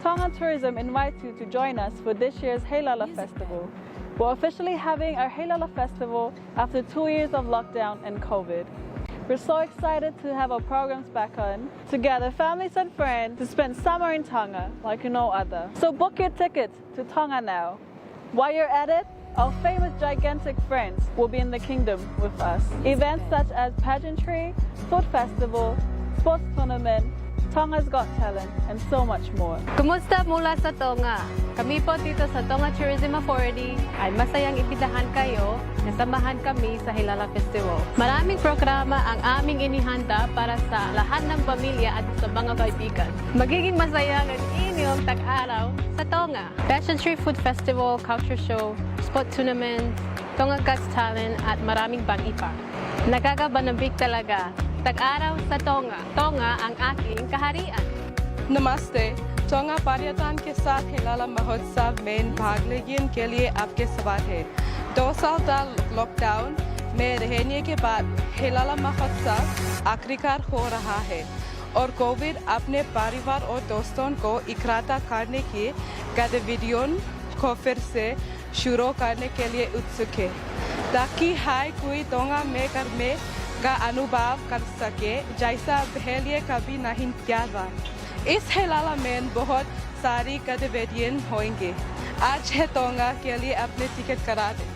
Tonga Tourism invites you to join us for this year's Heilala Festival. We're officially having our Heilala Festival after 2 years of lockdown and COVID. We're so excited to have our programs back on, to gather families and friends to spend summer in Tonga like no other. So book your tickets to Tonga now. While you're at it, our famous gigantic friends will be in the kingdom with us. Events such as pageantry, food festival, sports tournament, Tonga's Got Talent, and so much more. Kumusta mula sa Tonga? Kami po dito sa Tonga Tourism Authority ay masayang ibidahan kayo na samahan kami sa Heilala Festival. Maraming programa ang aming inihanda para sa lahat ng pamilya at sa mga kaibigan. Magiging masaya ang inyong tag-araw sa Tonga. Pageantry Food Festival, Culture Show, Sport Tournament, Tonga Got Talent at maraming pang iba. Nakakabanabik talaga. Tag-araw sa Tonga. Tonga ang aking kaharian. नमस्ते टोंगा पर्यटन के साथ हेलाला महोत्सव में भाग लेने के लिए आपके स्वागत है 2 साल तक लॉकडाउन में रहने के बाद हेलाला महोत्सव आखिरकार हो रहा है और कोविड अपने परिवार और दोस्तों को इकट्ठा करने की गतिविधियों को फिर से शुरू करने के लिए उत्सुक है ताकि हर कोई टोंगा में करने का अनुभव कर सके जैसा पहले कभी नहीं किया था इस हेलाला में बहुत सारी गतिविधियां होंगी आज है टोंगा के लिए अपने टिकट करा दें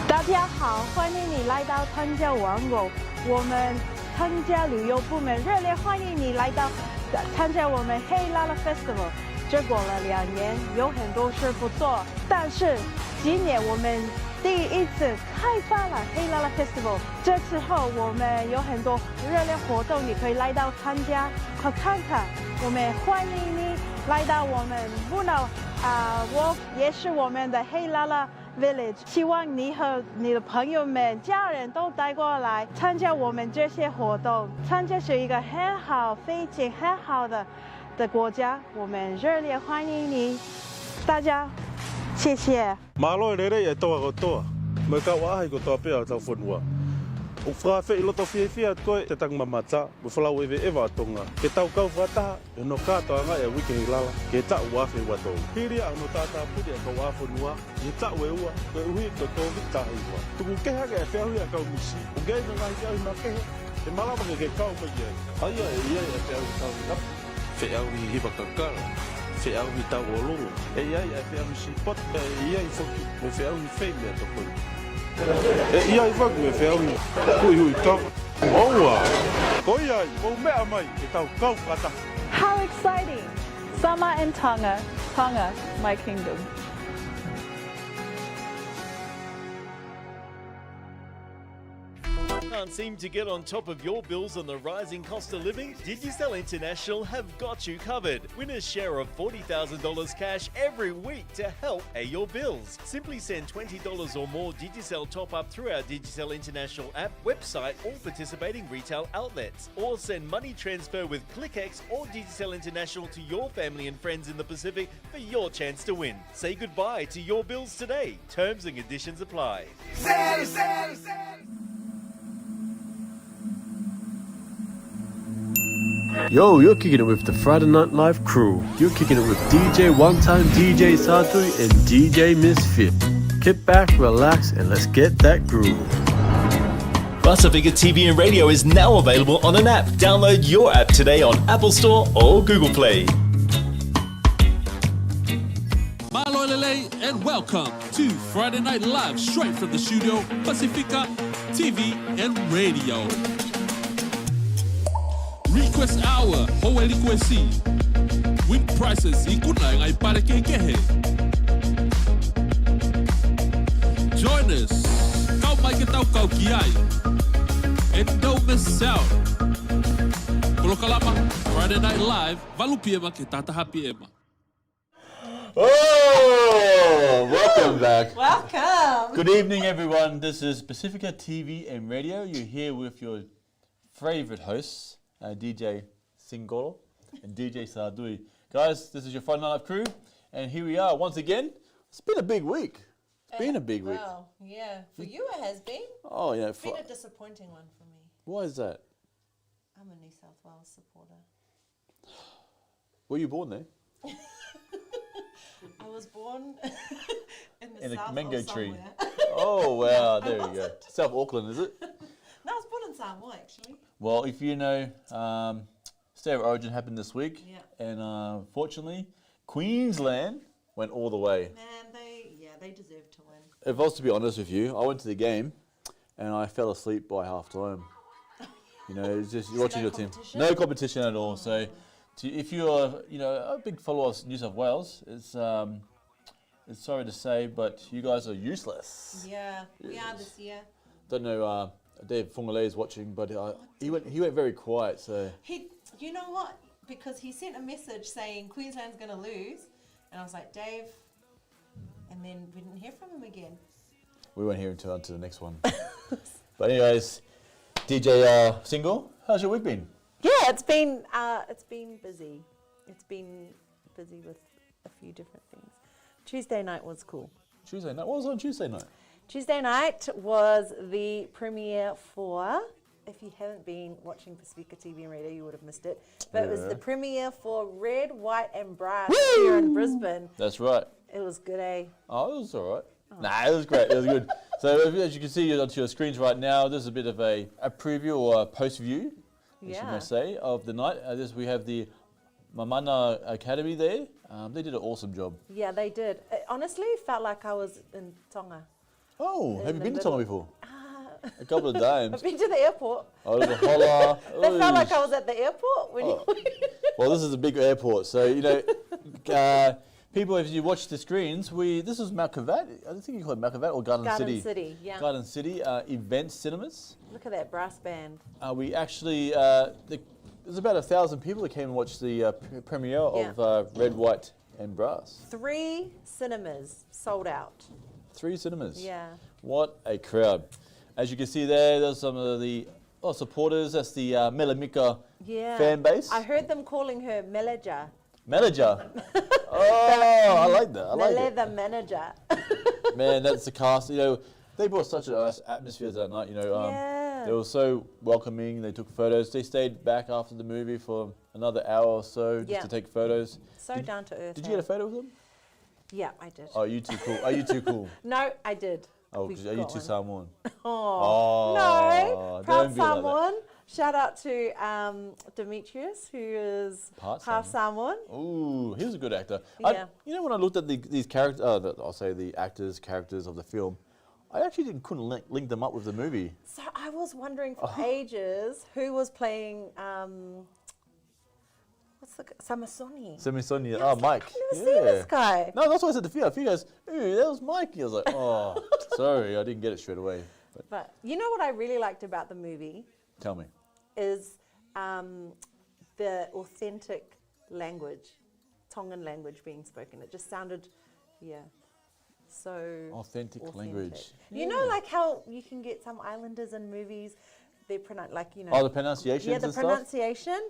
大家好，欢迎你来到汤加玩偶。我们汤加旅游部门热烈欢迎你来到参加我们黑拉拉 Festival。这过了2年，有很多事不做，但是今年我们第一次开发了黑拉拉 Festival。这次后我们有很多热烈活动，你可以来到参加和看看。我们欢迎你来到我们布劳我也是我们的黑拉拉 Village， 希望你和你的朋友们、家人都带过来参加我们这些活动。参加是一个很好、非常很好的国家，我们热烈欢迎你，大家，谢谢。马来人也多个多，没搞我还个多不要做分话。o fra fe ilo to fie fie ko te tang mamata mo fala we ve eva tonga ke tau kau fata no ka to nga e wiki hilala ke ta wa fe wa to hiri a no tata pu de ko wa fu nuwa ni ta we wa ko hui ko to vi ta wa tu ke ha ke fe hu ya ka misi o ge no ga ya na ke e mala ba ke ka ko ye ai ya ya ya fe hu ta na fe au hi ba ka ka fe au hi ta wo lo e ya ya fe misi pot e ya i fo ki fe au hi fe me to ko ia i whaku e whiaui, kui hui tau. Oua, koi ai, o mea mai, e tau kau kata. How exciting! Summer in Tonga, Tonga, my kingdom. Can't seem to get on top of your bills on the rising cost of living? Digicel International have got you covered. Win a share of $40,000 cash every week to help pay your bills. Simply send $20 or more Digicel top-up through our Digicel International app, website or participating retail outlets. Or send money transfer with ClickX or Digicel International to your family and friends in the Pacific for your chance to win. Say goodbye to your bills today. Terms and conditions apply. Yo, you're kicking it with the Friday Night Live crew. You're kicking it with DJ One Time, DJ Sadui, and DJ Misfit. Kick back, relax, and let's get that groove. Pasifika TV and radio is now available on an app. Download your app today on Apple Store or Google Play. Malo Lele, and welcome to Friday Night Live, straight from the studio, Pasifika TV and radio. Request hour, hoe requesti. Win prizes, ikuna ngai pare kekehe. Join us, kau mai ke tau kau kiai. And don't miss out. Polo kalama, Friday Night Live, valupi ema ke tata happy ema. Oh, welcome back. Welcome. Good evening, everyone. This is Pasifika TV and Radio. You're here with your favorite hosts, DJ Singolo and DJ Sadui. Guys, this is your Friday Night Live crew, and here we are once again. It's been a big week. It's been a big week. Well, yeah. For you it has been. Oh, yeah. It's been a disappointing one for me. Why is that? I'm a New South Wales supporter. Were you born there? was born in the In a south mango of tree. somewhere. Oh, wow, there we go. wasn't. South Auckland, is it? No, I was born in Samoa, actually. Well, if you know, State of Origin happened this week. Yeah. And fortunately, Queensland went all the way. Man, they deserve to win. If I was to be honest with you, I went to the game and I fell asleep by half time. You know, it's just you're watching no your team. competition? No competition at all. So, if you're, a big follower of New South Wales, it's sorry to say, but you guys are useless. Yeah, we are this year. Don't know, Dave Fongale is watching, but he went very quiet. So You know what? Because he sent a message saying Queensland's going to lose, and I was like, Dave, and then we didn't hear from him again. we won't hear until on to the next one. But anyways, DJ Single, how's your week been? Yeah, it's been busy. It's been busy with a few different things. Tuesday night was cool. Tuesday night. What was on Tuesday night? Tuesday night was the premiere for, if you haven't been watching Pasifika TV and radio, you would have missed it. But it was the premiere for Red, White and Brass here in Brisbane. That's right. It was good, eh? Oh, it was all right. Nah, it was great. It was good. So as you can see onto your screens right now, this is a bit of a preview or a post view, as you may say, of the night. We have the Mamana Academy there. They did an awesome job. Yeah, they did. It honestly felt like I was in Tonga. Oh, have you the been to middle. Tonga before? A couple of times. I've been to the airport. Oh, little holla. They felt like I was at the airport when Oh. you... Well, this is a big airport, so people, if you watch the screens, this is Mount Kavat. I think you call it Mount Kavat or Garden City. Garden City, yeah. Garden City event cinemas. Look at that brass band. We actually there's about 1,000 people that came and watched the premiere of Red, White and Brass. 3 cinemas sold out. 3 cinemas. Yeah. What a crowd! As you can see there's some of the supporters. That's the Melamika fan base. I heard them calling her Melaja. Manager. Oh, I like that. I like it. The manager. Man, that's the cast. They brought such a nice atmosphere that night. Yeah. They were so welcoming. They took photos. They stayed back after the movie for another hour or so just to take photos. So down to earth. Did you get a photo with them? Yeah, I did. Oh, are you too cool? Are you too cool? No, I did. Oh, We 'cause are you got too one. Samoan? Oh, no. Proud don't be like that. Samoan. Shout out to Demetrius, who is half Samoan. Ooh, he was a good actor. Yeah. When I looked at these characters, I'll say the characters of the film, I actually couldn't link them up with the movie. So I was wondering for ages who was playing, Samasoni. Semi-Sonia. Yeah, I Oh, was Mike. like, I've never seen this guy. No, that's why I said to Fia. Fia goes, ooh, that was Mike. I was like, oh, sorry, I didn't get it straight away. But you know what I really liked about the movie Tell me. is the authentic language, Tongan language being spoken. It just sounded, so Authentic language. You know, like how you can get some islanders in movies, they pronounce Oh, the pronunciations Yeah, the and stuff? pronunciation,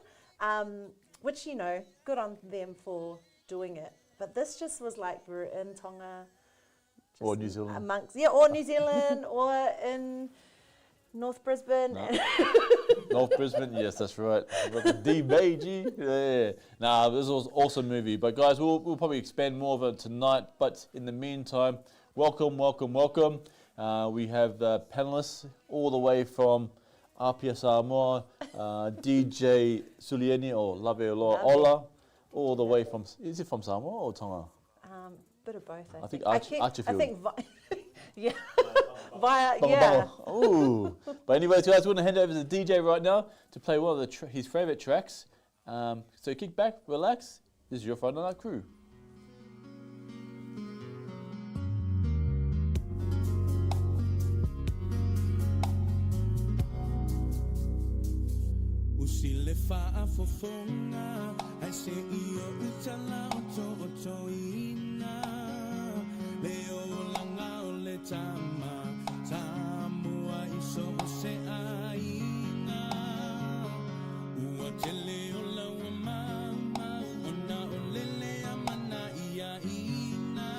which, good on them for doing it. But this just was like we're in Tonga. Or New Zealand. Or New Zealand, or in North Brisbane. No. North Brisbane, yes, that's right. D-Bagy. Yeah. Nah, this was an awesome movie. But guys, we'll probably expand more of it tonight. But in the meantime, welcome. We have panelists all the way from Apia, Samoa, DJ Sulieni or Lave Ola, all the way from, is it from Samoa or Tonga? Bit of both, I think Archerfield. I think, yeah. Ooh. But anyways, guys, we're going to hand over to the DJ right now to play one of his favourite tracks. So kick back, relax. This is your Friday Night Crew. Usile faa fofonga, I say iyo utala oto ina. Leo langa ole tama, tamua iso se aina. Uatele ola wa mama, ona olele amana ia ina.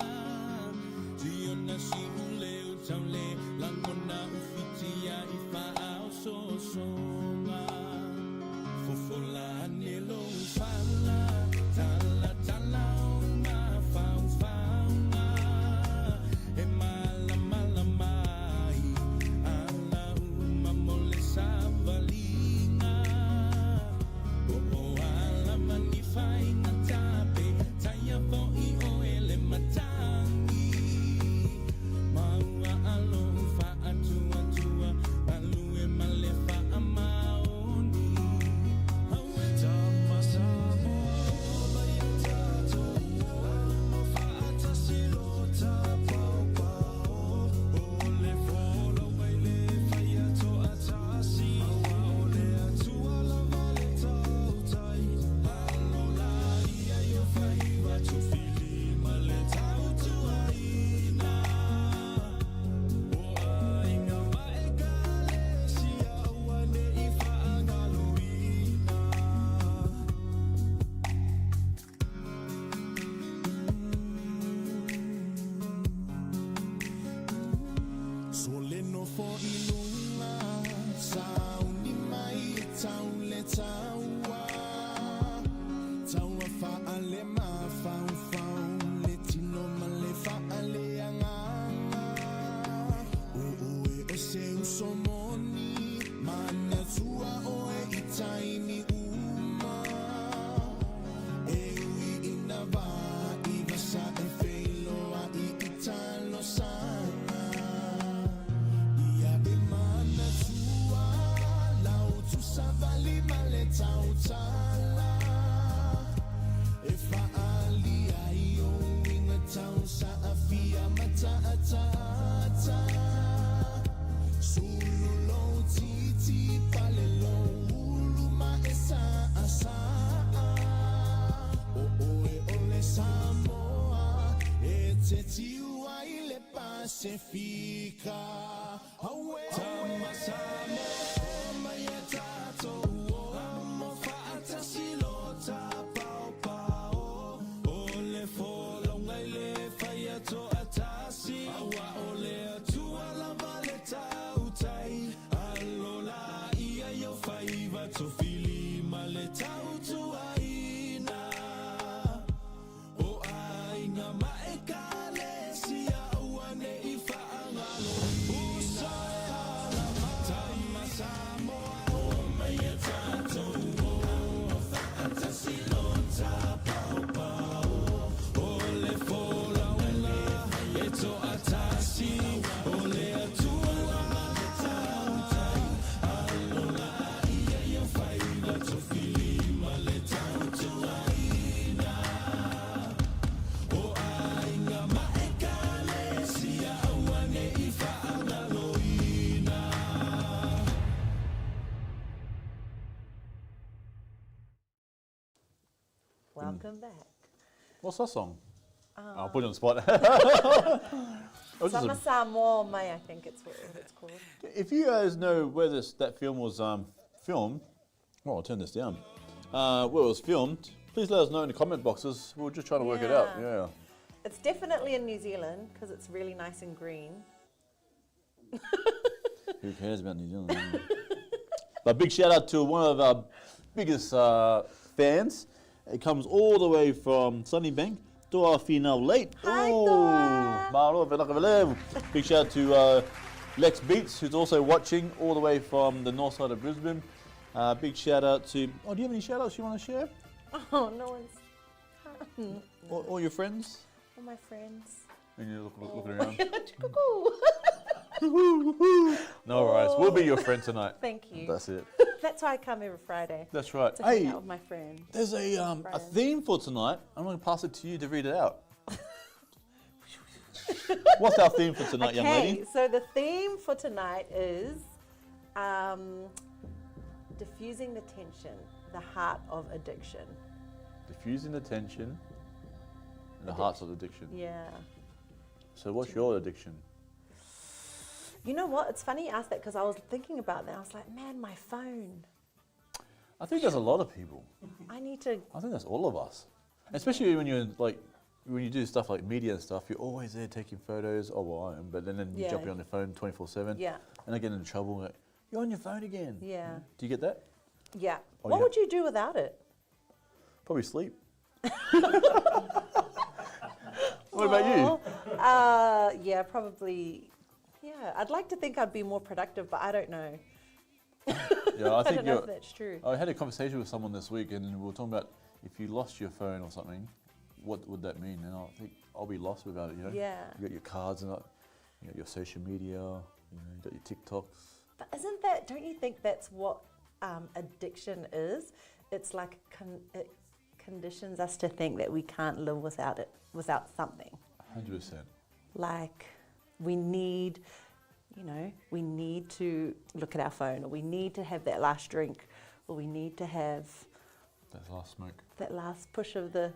Ziona si ule utaule, langona ufitia ifa ao so songa. Fofola nilo fala, tala tala. Pasifika, tamasamo, mayatato, amo faata silota, pao pao, ole folo ngaile fayato atasi, awa ole atua la valeta utai, alola ia yo faiva to fili maleta utuaina, o aina maekale sia. Welcome back. What's that song? I'll put you on the spot. Sama Samo Mai, I think it's what it's called. If you guys know where that film was filmed, I'll turn this down. Where it was filmed, please let us know in the comment boxes. We're just trying to work it out. Yeah. It's definitely in New Zealand because it's really nice and green. Who cares about New Zealand? But big shout out to one of our biggest fans. It comes all the way from Sunnybank. Toa Finau late. Hi, Toa. Big shout out to Lex Beats, who's also watching all the way from the north side of Brisbane. Big shout out to. Oh, do you have any shout outs you want to share? Oh, no one's. All your friends? All my friends. And you're looking around. Cuckoo. No worries. We'll be your friend tonight. Thank you. That's it. That's why I come every Friday. That's right. To hang out with my friends. There's a theme for tonight. I'm going to pass it to you to read it out. What's our theme for tonight, young lady? Okay, so the theme for tonight is diffusing the tension, the heart of addiction. Diffusing the tension in the hearts of addiction. Yeah. So what's your addiction? You know what? It's funny you asked that because I was thinking about that. I was like, man, my phone. I think there's a lot of people. I need to. I think that's all of us. Especially when you're like, when you do stuff like media and stuff, you're always there taking photos. Oh, well, I am. But then you jump on your phone 24/7. Yeah. And I get into trouble. Like, you're on your phone again. Yeah. Do you get that? Yeah. Oh, what yeah. would you do without it? Probably sleep. What about you? Yeah, probably. Yeah, I'd like to think I'd be more productive, but I don't know. Yeah, I think don't know if that's true. I had a conversation with someone this week, and we were talking about if you lost your phone or something, what would that mean? And I think I'll be lost without it. You know. Yeah. You got your cards and you got your social media. You got your TikToks. But isn't that? Don't you think that's what addiction is? It's like it conditions us to think that we can't live without it, without something. 100%. Like we need, we need to look at our phone, or we need to have that last drink, or we need to have that last smoke, that last push of the,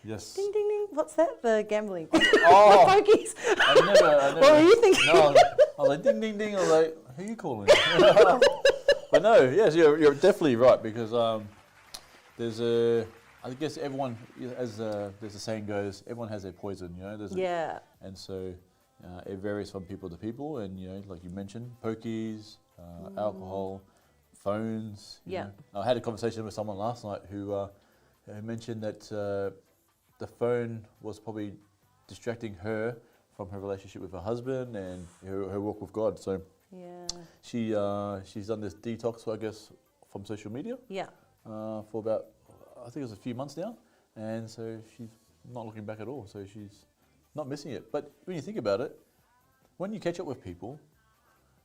Yes. Ding, ding, ding. What's that? The gambling. Oh. Pokies. I never. What were you thinking? No, I was like, ding, ding, ding. I was like, who are you calling? But no, yes, you're definitely right, because I guess everyone, as there's a saying goes, everyone has their poison, Yeah. And so it varies from people to people, and like you mentioned, pokies, alcohol, phones. You know. I had a conversation with someone last night who mentioned that the phone was probably distracting her from her relationship with her husband and her walk with God. So Yeah. she's done this detox, I guess, from social media Yeah. for about, I think it was a few months now, and so she's not looking back at all. So she's not missing it. But when you think about it, when you catch up with people,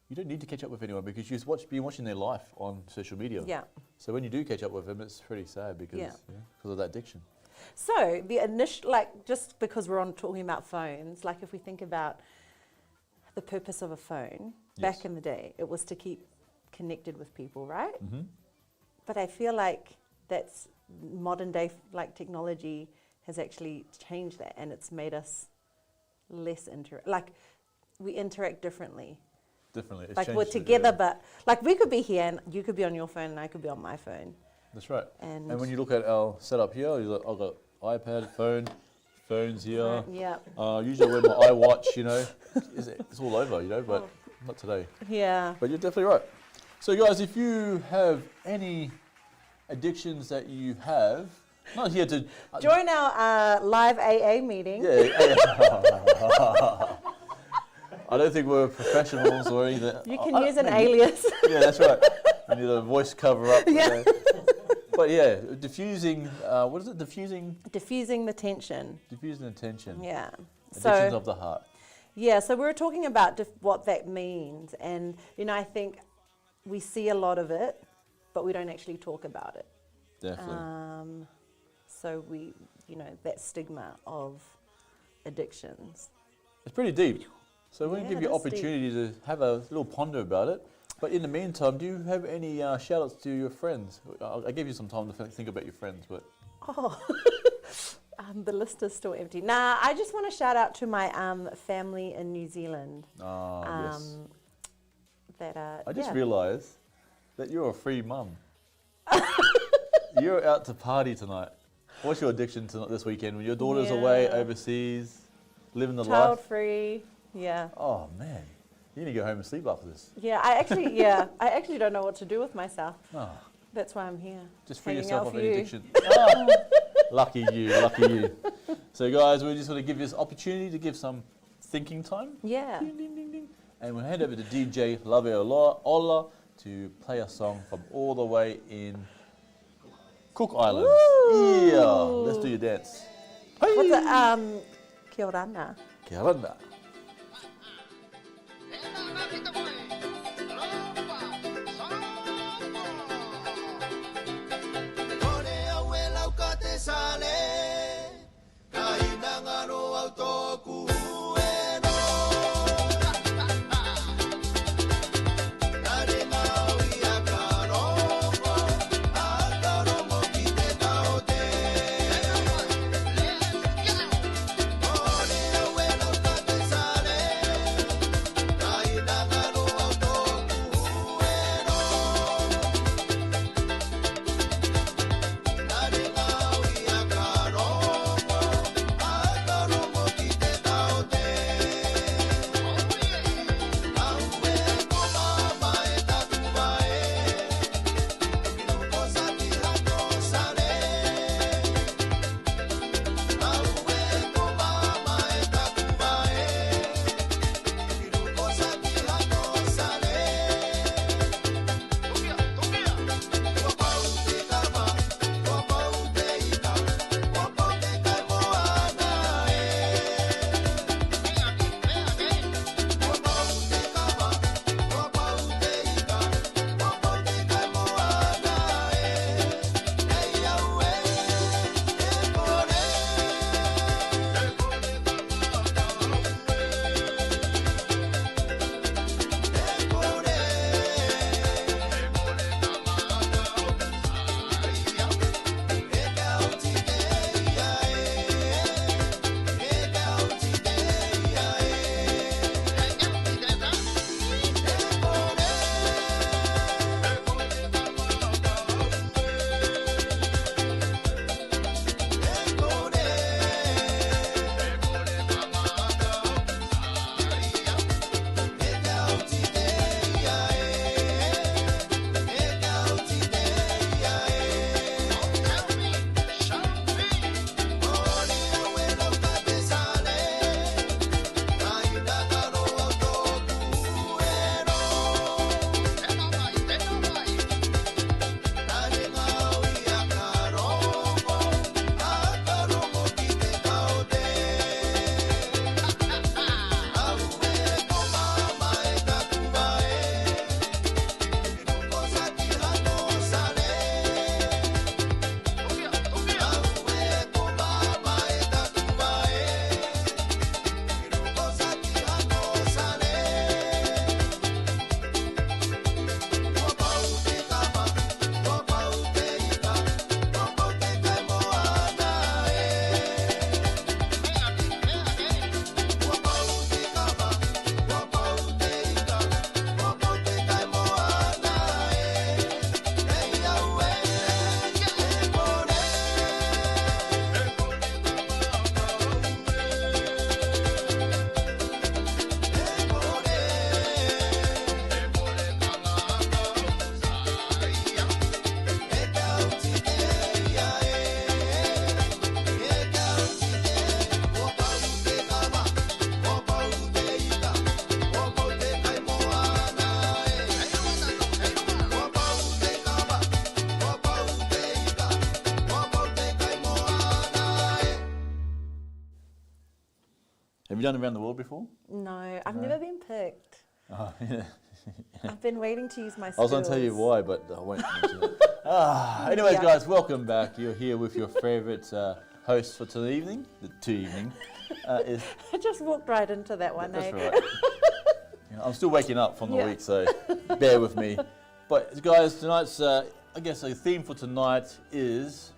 you don't need to catch up with anyone because you've been watching their life on social media. Yeah. So when you do catch up with them, it's pretty sad because of that addiction. So the initial, like, just because we're on talking about phones, like if we think about the purpose of a phone, back in the day, it was to keep connected with people, right? Mm-hmm. But I feel like that's modern day, like technology has actually changed that, and it's made us less like we interact differently. Definitely. Like we're together, but like we could be here and you could be on your phone and I could be on my phone. That's right. And when you look at our setup here, I've got iPad, phones here. Yeah. Usually I wear my iWatch, you know. It's all over, you know, but not today. Yeah. But you're definitely right. So guys, if you have any addictions that you have, not here to... join our live AA meeting. Yeah. I don't think we're professionals or anything. You can use an alias. Yeah, that's right. You need a voice cover up. Yeah. But yeah, diffusing, what is it? Diffusing the tension. Diffusing the tension. Yeah. Addictions of the heart. Yeah, so we were talking about what that means. And, you know, I think we see a lot of it, but we don't actually talk about it. Definitely. So we, you know, that stigma of addictions. It's pretty deep. So we're going Yeah, to give you it is opportunity to have a little ponder about it. But in the meantime, do you have any shout-outs to your friends? I gave you some time to think about your friends, but... Oh, the list is still empty. Nah, I just want to shout out to my family in New Zealand. Yes. That I just realised that you're a free mum. You're out to party tonight. What's your addiction tonight this weekend? When your daughter's away overseas, living the life? Child-free, yeah. Oh, man. You need to go home and sleep after this. Yeah, I actually don't know what to do with myself. Oh. That's why I'm here. Just free hanging yourself out of for any you. addiction. Oh, lucky you. So guys, we're just going to give you this opportunity to give some thinking time. Yeah. Ding, ding, ding, ding. And we'll hand over to DJ Lave Ola to play a song from all the way in Cook Islands. Woo! Yeah, let's do your dance. What's it? Kia ora. Kia ora. Let's go. Have you done around the world before? No, I've never been picked. Oh, yeah. I've been waiting to use my skills. I was going to tell you why, but I won't mention it. Anyways, Yeah. guys, welcome back. You're here with your favourite host for today evening. Is I just walked right into that one, that's eh? right. I'm still waking up from the Yeah. week, so bear with me. But guys, tonight's I guess the theme for tonight is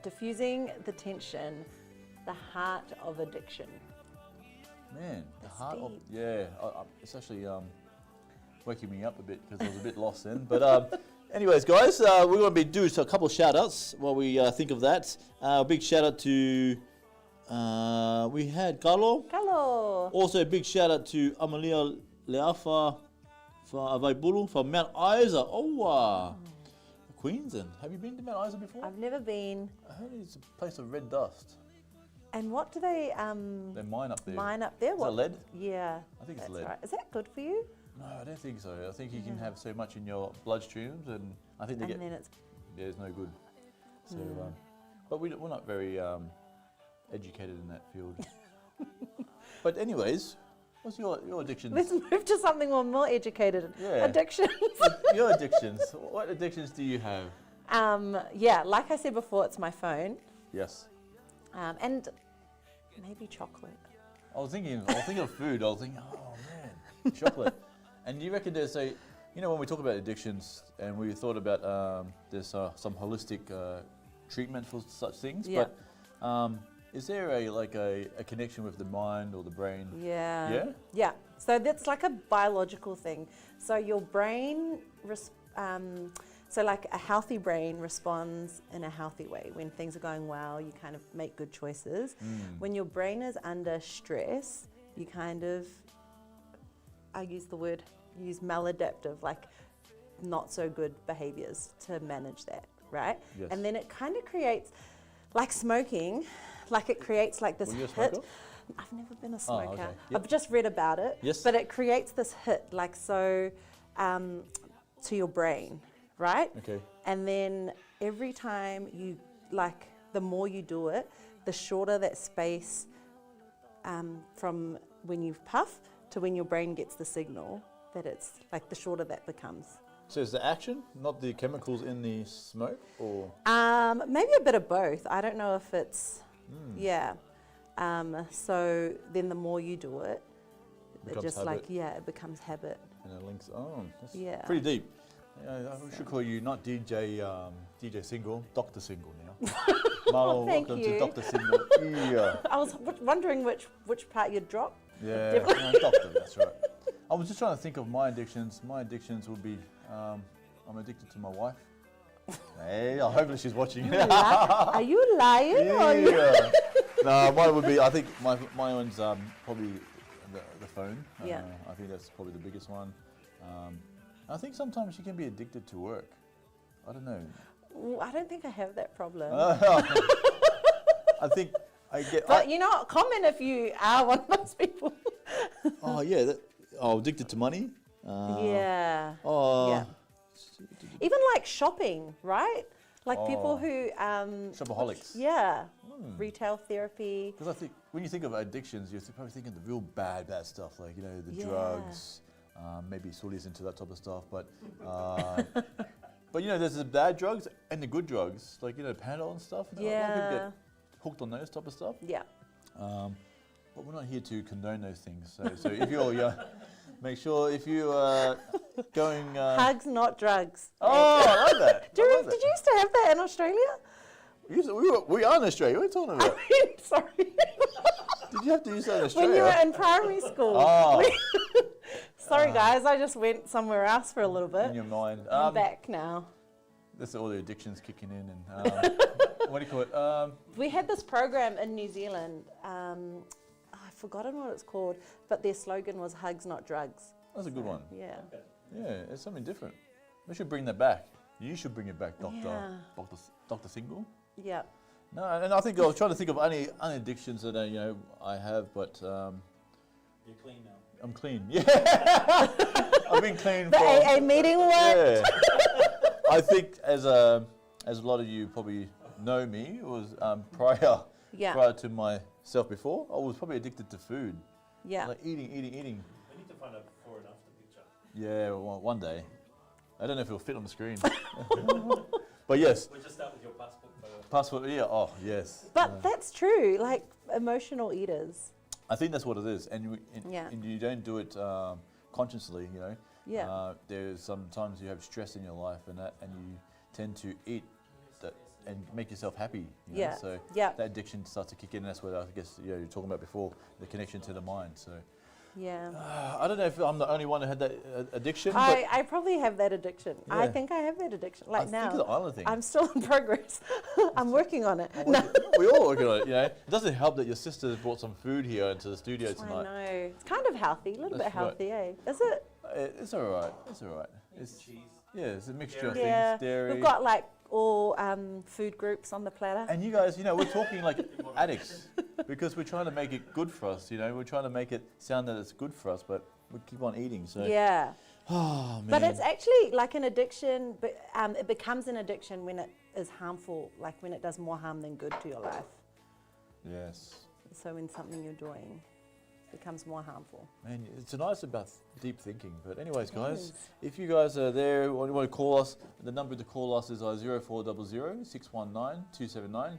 Diffusing the tension, the heart of addiction. man, the That's heart of deep. it's actually waking me up a bit because I was a bit lost then. But anyways, guys, we're going to be doing a couple of shout outs while we think of that. Big shout out to we had Carlo. Hello. Also, a big shout out to Amalia Leafa Vaibulu from Mount Isa. Queensland. Have you been to Mount Isa before? I've never been. I heard it's a place of red dust. And what do they They mine up there. mine up there? Is What? that lead? Yeah. I think it's that's lead. right. Is that good for you? No, I don't think so. I think you can have so much in your bloodstreams, and I think they And get then it's it's no good. So, but we're not very educated in that field. But anyways, what's your addictions? let's move to something more educated. Yeah. Addictions. Your addictions. What addictions do you have? Yeah, like I said before, it's my phone, Yes. and maybe chocolate. I was thinking of food. I was thinking, oh man, chocolate. And do you reckon there's when we talk about addictions, and we thought about there's some holistic treatment for such things, Yeah. but is there a connection with the mind or the brain? Yeah. Yeah? Yeah. So that's like a biological thing. So your brain, so like a healthy brain responds in a healthy way. When things are going well, you kind of make good choices. When your brain is under stress, you kind of, use maladaptive, like not so good behaviors to manage that, right? Yes. And then it kind of creates, like smoking, like it creates like this Were you a hit. smoker? I've never been a smoker. okay. Yep. I've just read about it. Yes. But it creates this hit, like so, to your brain, right? Okay. And then every time you, like, the more you do it, the shorter that space from when you've puffed to when your brain gets the signal, that it's like the shorter that becomes. So is the action, not the chemicals in the smoke, or? Maybe a bit of both. I don't know if it's, yeah. So then the more you do it, it Becomes just habit. it becomes habit. And it links. That's Yeah. pretty deep. Yeah, I should call you not DJ Single, Dr. Single now. Marlo, Thank welcome you. to Dr. Single. Yeah. I was wondering which part you'd drop. Yeah, Definitely. no, doctor, that's right. I was just trying to think of my addictions. My addictions would be, I'm addicted to my wife. Hey, hopefully she's watching. Are you lying? Or Yeah. No, mine would be, I think my one's probably the phone. Yeah. I think that's probably the biggest one. I think sometimes you can be addicted to work. I don't know. I don't think I have that problem. I think I get... But you know, comment if you are one of those people. Oh, yeah. Addicted to money. Yeah. Oh, Yeah. Even like shopping, right? Like people who shopaholics. yeah, retail therapy. Because I think when you think of addictions, you're probably thinking the real bad stuff, like the Yeah. drugs. Maybe Sully's into that type of stuff, but there's the bad drugs and the good drugs, like Panadol and stuff. A lot of people Yeah. get hooked on those type of stuff. Yeah. But we're not here to condone those things. So if you're make sure if you are going. Hugs, not drugs. Oh, I like that. Did you used to have that in Australia? We are in Australia. What are you talking about? Sorry. Did you have to use that in Australia? When you were in primary school. Oh. Sorry, guys. I just went somewhere else for a little bit. In your mind. I'm back now. That's all the addictions kicking in, and what do you call it? We had this program in New Zealand. I've forgotten what it's called, but their slogan was "Hugs, not drugs." That's a good one. Yeah. Yeah, it's something different. We should bring that back. You should bring it back, Doctor. Yeah. Doctor Single. Yeah. No, and I think I was trying to think of any addictions that I have, but you're clean now. I'm clean. Yeah, I've been clean The for. AA meeting worked. Yeah. I think as a lot of you probably know me, it was prior to my myself before, I was probably addicted to food. Yeah. Like eating. We need to find a before and after picture. Yeah, one day. I don't know if it'll fit on the screen. But yes. We'll just start with your passport photo. Passport, yeah, oh, yes. But that's true, like emotional eaters. I think that's what it is. And you don't do it consciously, you know. Yeah. There's sometimes you have stress in your life and you tend to eat that and make yourself happy. You know? So that addiction starts to kick in. And that's what I guess you're talking about before, the connection to the mind. So yeah. I don't know if I'm the only one who had that addiction. I probably have that addiction. Yeah. I think I have that addiction. Like I now, think of the island thing. I'm still in progress. I'm working on it. We all working on it, you know. It doesn't help that your sister brought some food here into the studio tonight. I know. It's kind of healthy, a little bit healthy, eh? Is it? It's all right. It's all right. It's cheese. Yeah, it's a mixture of Yeah. things. Dairy. We've got like all food groups on the platter. And you guys, you know, we're talking like addicts because we're trying to make it good for us. You know, we're trying to make it sound that it's good for us, but we keep on eating. So yeah. Oh man. But it's actually like an addiction. But it becomes an addiction when it is harmful, like when it does more harm than good to your life. Yes. So when something you're doing becomes more harmful. Man, tonight's about deep thinking. But anyways, guys, if you guys are there or you want to call us, the number to call us is 0400 619 279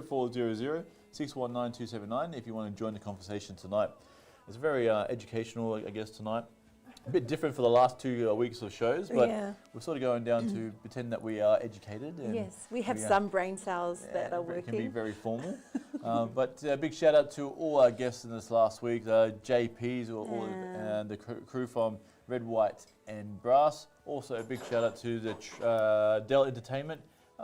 0400 619 279 if you want to join the conversation tonight. It's very educational, I guess, tonight. A bit different for the last 2 weeks of shows, but we're sort of going down to pretend that we are educated. And yes, we have some brain cells that are working. It can be very formal. But a big shout out to all our guests in this last week, JPs and the crew from Red, White and Brass. Also a big shout out to the Dell Entertainment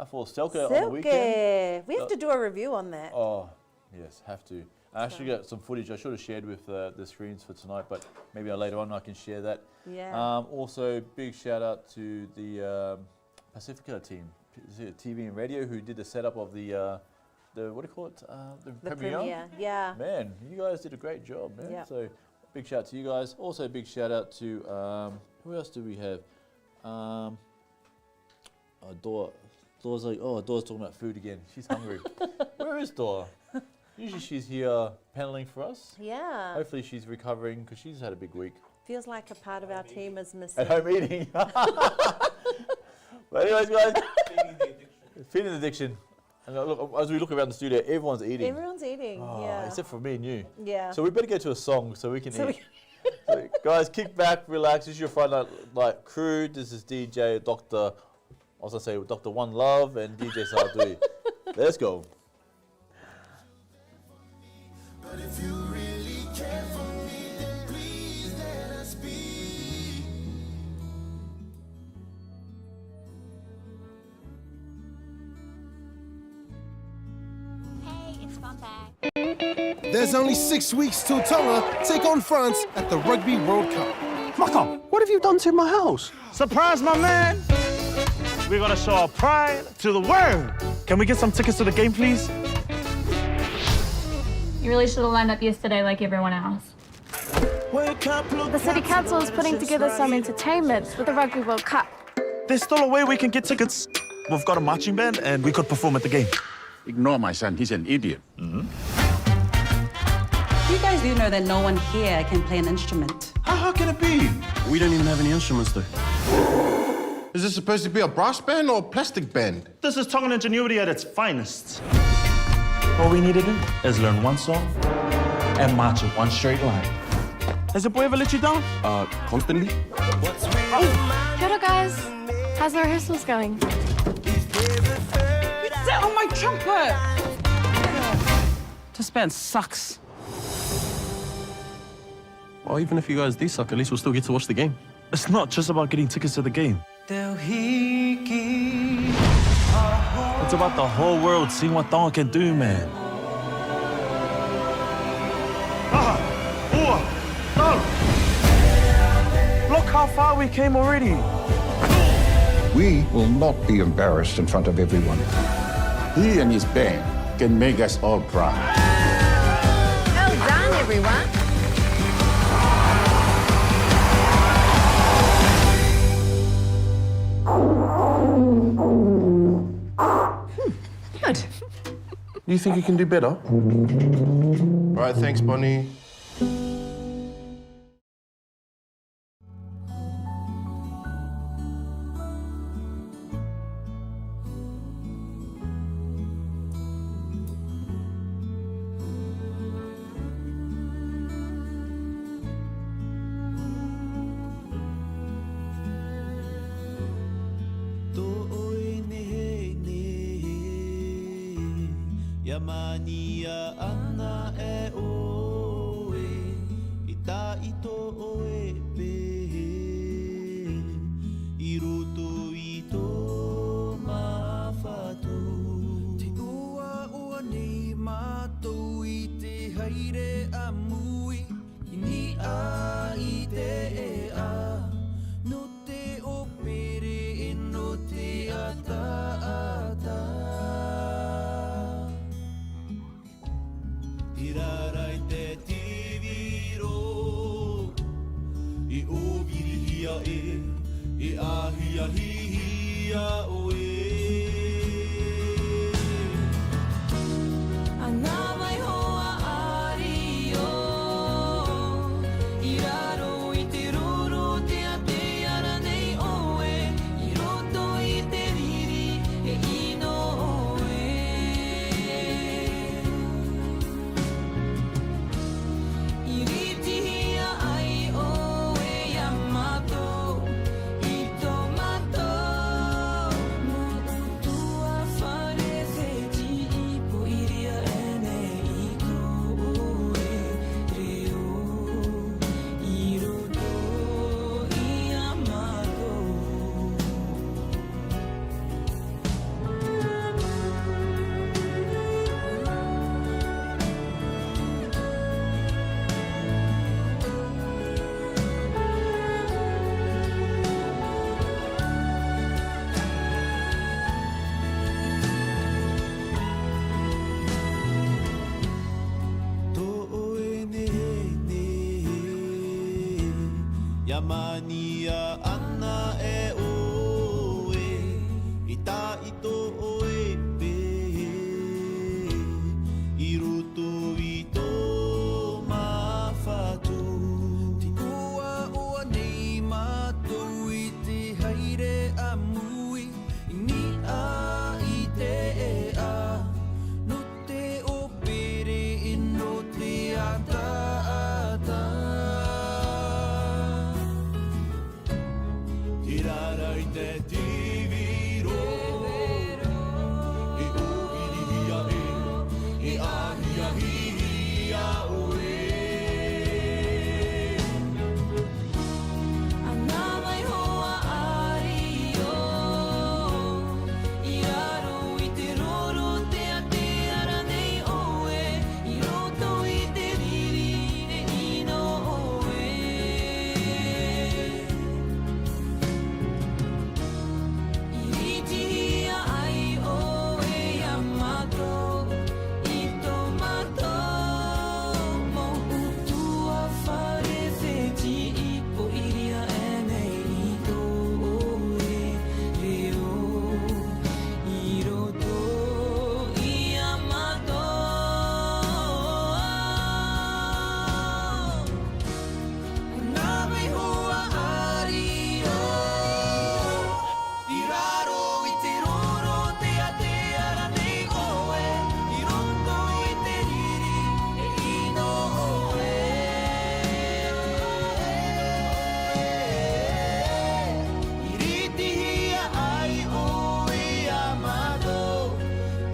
for Selka on the weekend. We have to do a review on that. Oh, yes, have to. I actually got some footage I should have shared with the screens for tonight, but maybe later on I can share that. Yeah. Also, big shout out to the Pasifika team, TV and radio, who did the setup of the what do you call it? The premiere. Yeah. Man, you guys did a great job, man. Yep. So, big shout out to you guys. Also, big shout out to who else do we have? Dora's like, Dora's talking about food again. She's hungry. Where is Dora? Usually she's here paneling for us. Yeah. Hopefully she's recovering because she's had a big week. Feels like a part of our team is missing. At home eating. But anyways, guys, feeding the addiction. And look, as we look around the studio, everyone's eating. Everyone's eating, yeah. Except for me and you. Yeah. So we better go to a song so we can eat. So guys, kick back, relax. This is your Friday Night crew. This is DJ Dr. Dr. One Love and DJ Sardui. Let's go. But if you really care for me, then please let us be. Hey, it's Fun Bag. There's only 6 weeks till Tonga take on France at the Rugby World Cup. Maka, what have you done to my house? Surprise, my man! We're gonna show our pride to the world. Can we get some tickets to the game, please? You really should have lined up yesterday like everyone else. The City Council is putting together some entertainment for the Rugby World Cup. There's still a way we can get tickets. We've got a marching band and we could perform at the game. Ignore my son, he's an idiot. You guys do know that no one here can play an instrument. How can it be? We don't even have any instruments though. Is this supposed to be a brass band or a plastic band? This is Tongan ingenuity at its finest. All we need to do is learn one song and march in one straight line. Has the boy ever let you down? Constantly. Kia ora, guys. How's the rehearsals going? Sit on my trumpet! This band sucks. Well, even if you guys do suck, at least we'll still get to watch the game. It's not just about getting tickets to the game. It's about the whole world seeing what Tonga can do, man. Look how far we came already. We will not be embarrassed in front of everyone. He and his band can make us all proud. Well done, everyone. Good. You think you can do better? Right, thanks, Bonnie. Yamania ana e oe ita ito oe pe I roto I tō mawhatu Te ua ua nei mātou I te haere a mui I ni a I te e a No te opere e no te ata ata Irarai te tiviro I obirihia I ahia hihia oe Ana mai hoa ari o I raro I te roro te ate ara nei oe I roto I te riri e ino oe I ritihia ai oe Yamato I tomato No utua whare wheti I poiria ene I tō oe Reo I roto I Yamato Tō oe ne ne Yamania ana e oe I tā I tō oe pe I roto I tō mawhatu Te ua ua nei mātou I te haere a mui I ni a I te e a No te opere e no te ata ata Tirara I te tiviro I obirihia I ahia hihia oe Ana mai hoa ari o I raro I te roro te ate ara nei oe I roto I te riri e ino oe I ritihia ai oe Yamato I tomato Mo utua whare wheti I poiria ene I tō oe Reo I roto I Yamato Nā mai hoa ari o I raro I te roro te ate ara nei oe I roto I te riri e ino oe I ritihia ai oe Yamato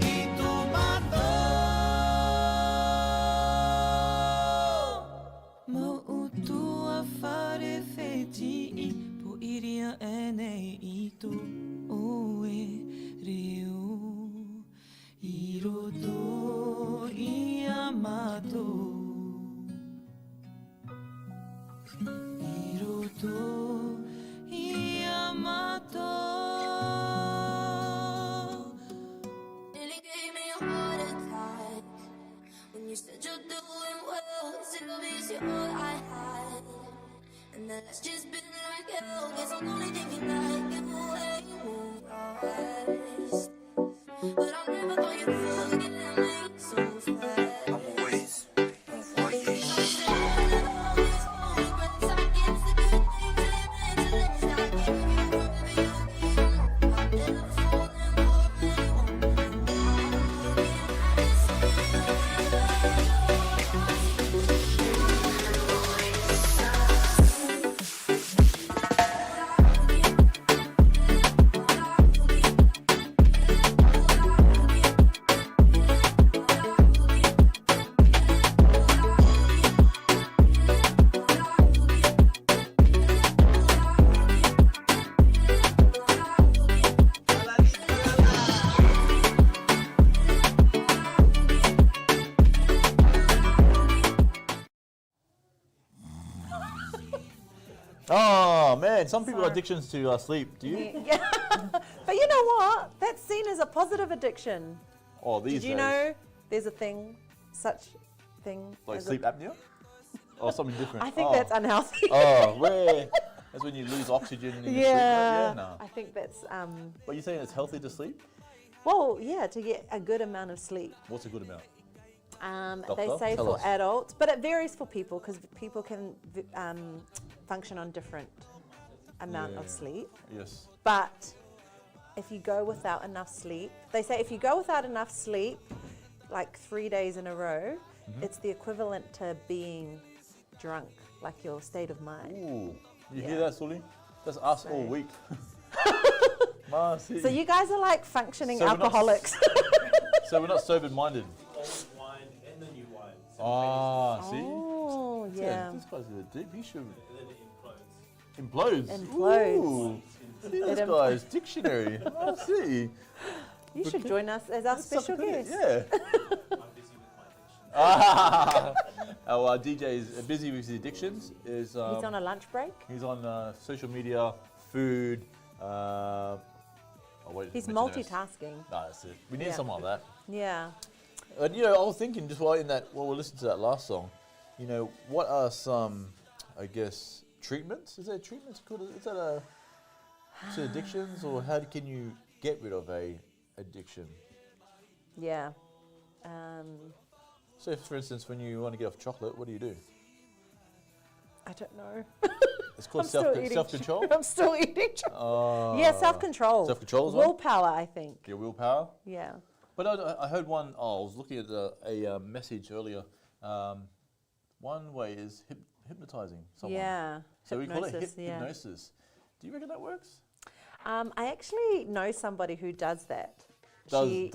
I tomato Mo utua whare wheti I poiria ene I tō oe Reo I roto I Yamato I roto I Yamato Nearly gave me a heart attack when you said you're doing well. Zero is all I had, and that's just been like hell. Guess I'm only thinking that you won't rest, but I'll never thought you'd forget me. Oh man, some people have addictions to sleep. Do you? Yeah. But you know what? That's seen as a positive addiction. Oh, these days. Did you know there's a thing, such thing Like as sleep apnea? Or something different? I think that's unhealthy. Oh, where? That's when you lose oxygen in your sleep. Yeah, no. I think that's. But you're saying it's healthy to sleep? Well, yeah, to get a good amount of sleep. What's a good amount? They say Tell for us. adults, but it varies for people because people can function on different amount of sleep. Yes. But if you go without enough sleep, they say if you go without enough sleep, like 3 days in a row, it's the equivalent to being drunk, like your state of mind. Ooh, you hear that, Sully? That's us all week. So you guys are like functioning alcoholics. So we're not sober-minded. Old wine and the new wine. See? Oh, yeah. This guy's a bit deep. He should. And then it implodes. Implodes? Implodes. Ooh. See this guy's dictionary. I see. You should join us as our special guest. Yeah. Our DJ is busy with his addictions. He's on a lunch break. He's on social media, food. He's multitasking. No, that's it. We need someone like that. Yeah. And you know, I was thinking just while we're listening to that last song, you know, what are some, I guess, treatments? Is there treatments called? Is that to addictions, or how can you get rid of a addiction? Yeah. So, for instance, when you want to get off chocolate, what do you do? I don't know. It's called self-control? I'm still eating chocolate. Yeah, self-control. Self-control is willpower, I think. Your willpower? Yeah. But I heard one, I was looking at a message earlier. One way is hypnotizing someone. Yeah. So we call it yeah. hypnosis. Do you reckon that works? I actually know somebody who does that. Does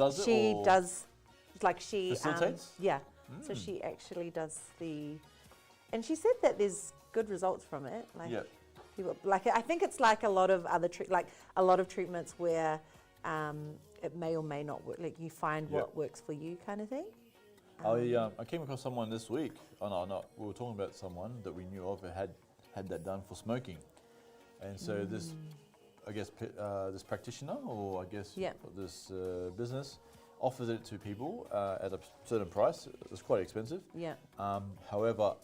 facilitates? Yeah. So she actually does and she said that there's good results from it. Like people, like I think it's like a lot of other treatments where it may or may not work. Like you find what works for you, kind of thing. I came across someone this week. Oh no, we were talking about someone that we knew of who had that done for smoking, and so this, I guess, this practitioner, or I guess this business offers it to people at a certain price. It's quite expensive. Yeah. However,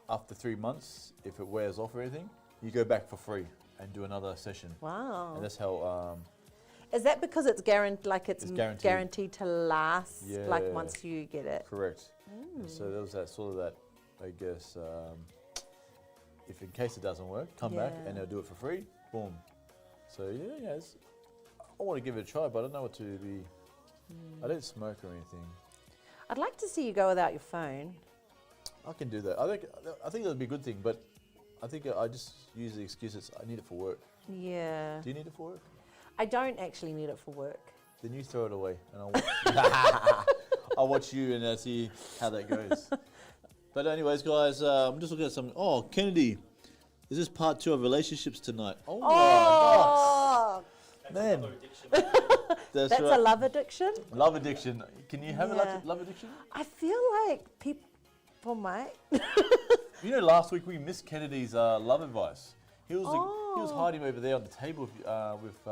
after 3 months, if it wears off or anything, you go back for free and do another session. Wow. And that's how. Is that because it's guaranteed to last? Yeah. Like once you get it. Correct. And so there was that sort of that, I guess, if in case it doesn't work, come back and they'll do it for free. Boom. So yeah, I want to give it a try, but I don't know what to be. I don't smoke or anything. I'd like to see you go without your phone. I can do that. I think that'd be a good thing, but I think I just use the excuse that I need it for work. Yeah. Do you need it for work? I don't actually need it for work. Then you throw it away, and I'll watch you and see how that goes. But anyways, guys, I'm just looking at something. Oh, Kennedy, is this part 2 of relationships tonight? Oh my gosh. Man. That's right. A love addiction? Love addiction. Can you have a love addiction? I feel like people might. You know, last week we missed Kennedy's love advice. He was hiding over there on the table with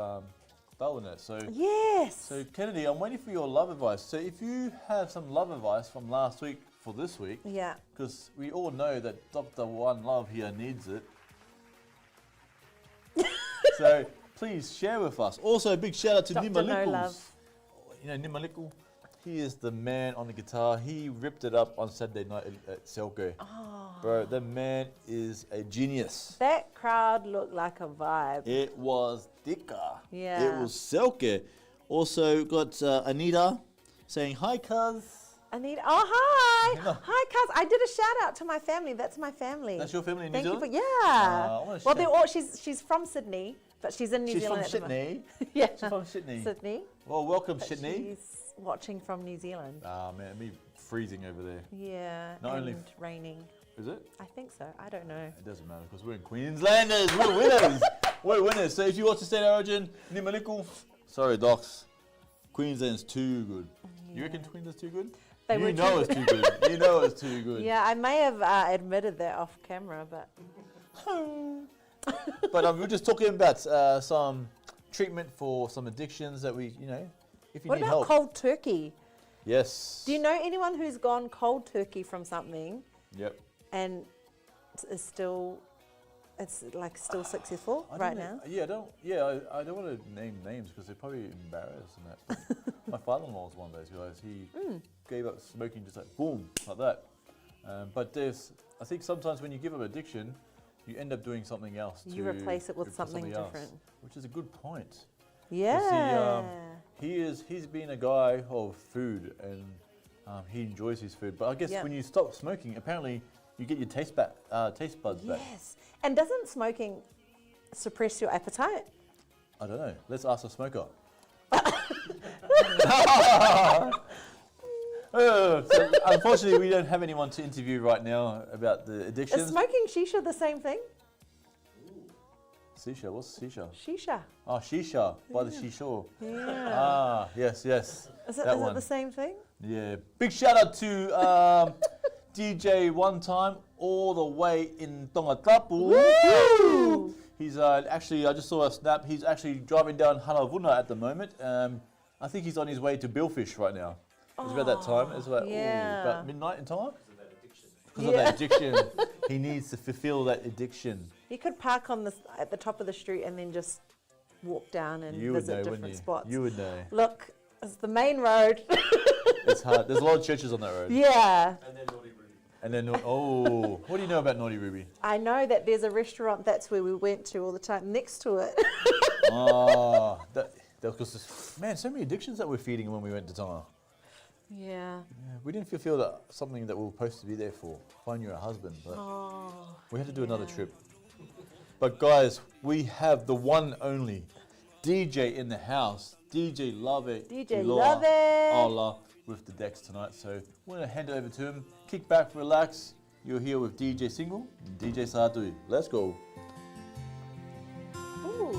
Belle in it. So yes. So Kennedy, I'm waiting for your love advice. So if you have some love advice from last week for this week, because we all know that Dr. One Love here needs it. So please share with us. Also, a big shout out to Nimaliku. You know Nimaliku? He is the man on the guitar. He ripped it up on Saturday night at Selke. Oh. Bro, that man is a genius. That crowd looked like a vibe. It was Dika. Yeah. It was Selke. Also got Anita saying, hi, cuz. Anita, oh, hi. Hi, cuz. I did a shout out to my family. That's my family. That's your family in New New Zealand? Zealand? Well, they're all, she's from Sydney, but she's in New Zealand. She's from Sydney? Yeah. She's from Sydney. Sydney. Well, welcome, but Sydney. She's watching from New Zealand. Ah, man, it'd be freezing over there. Yeah, Not and only raining. Is it? I think so. I don't know. It doesn't matter because we're in Queenslanders. We're winners. We're winners. So if you watch the State of Origin, Nimaliku, sorry, docs. Queensland's too good. Yeah. You reckon Queensland's too good? You know it's too good. You know it's too good. Yeah, I may have admitted that off camera, but... But we were just talking about some treatment for some addictions that we, if you What need about help. cold turkey? Yes. Do you know anyone who's gone cold turkey from something Yep. and is still successful I right don't know. now? I don't want to name names because they're probably embarrassed and that. But my father-in-law is one of those guys. He gave up smoking just like boom, like that. But I think sometimes when you give up addiction, you end up doing something else. You to replace it with something else, different. which is a good point. Yeah. He's been a guy of food and he enjoys his food. But I guess when you stop smoking, apparently you get your taste buds back. Yes. And doesn't smoking suppress your appetite? I don't know. Let's ask a smoker. So unfortunately, we don't have anyone to interview right now about the addictions. Is smoking shisha the same thing? Shisha, what's shisha? Shisha. Oh, shisha, by the seashore. Yeah. Ah, yes. Is it the same thing? Yeah. Big shout out to DJ One Time, all the way in Tongatapu. Woo! He's actually, I just saw a snap, he's actually driving down Hanavuna at the moment. I think he's on his way to Billfish right now. It's about that time. It's like about midnight in time. Because of that addiction. He needs to fulfill that addiction. You could park at the top of the street and then just walk down and visit different spots. You would know. Look, it's the main road. It's hard. There's a lot of churches on that road. Yeah. And then Naughty Ruby. And then, what do you know about Naughty Ruby? I know that there's a restaurant, that's where we went to all the time, next to it. Man, so many addictions that we're feeding when we went to Tonga. Yeah. We didn't feel that something that we were supposed to be there for. Find you a husband, but we had to do another trip. But guys, we have the one only DJ in the house, DJ Love It. DJ Love It. Allah with the decks tonight. So we're going to hand it over to him. Kick back, relax. You're here with DJ Single and DJ Sadui. Let's go. Ooh.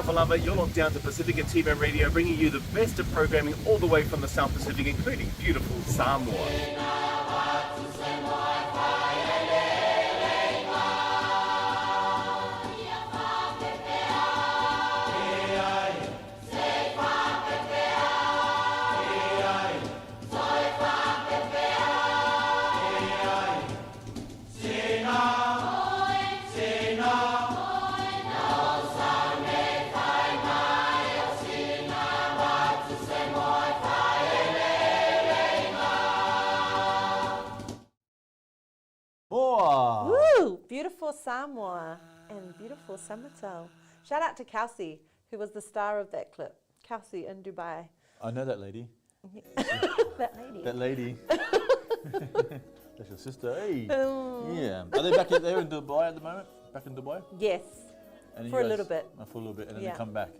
alofa lava, you're locked down to Pasifika TV and radio, bringing you the best of programming all the way from the South Pacific, including beautiful Samoa. Woo! Beautiful Samoa and beautiful summertime. Shout out to Kelsey, who was the star of that clip. Kelsey in Dubai. I know that lady. That lady. That lady. That's your sister. Hey. Oh. Yeah. Are they back there in Dubai at the moment? Back in Dubai? Yes. And For a little bit. For a little bit, and then Yeah. they come back.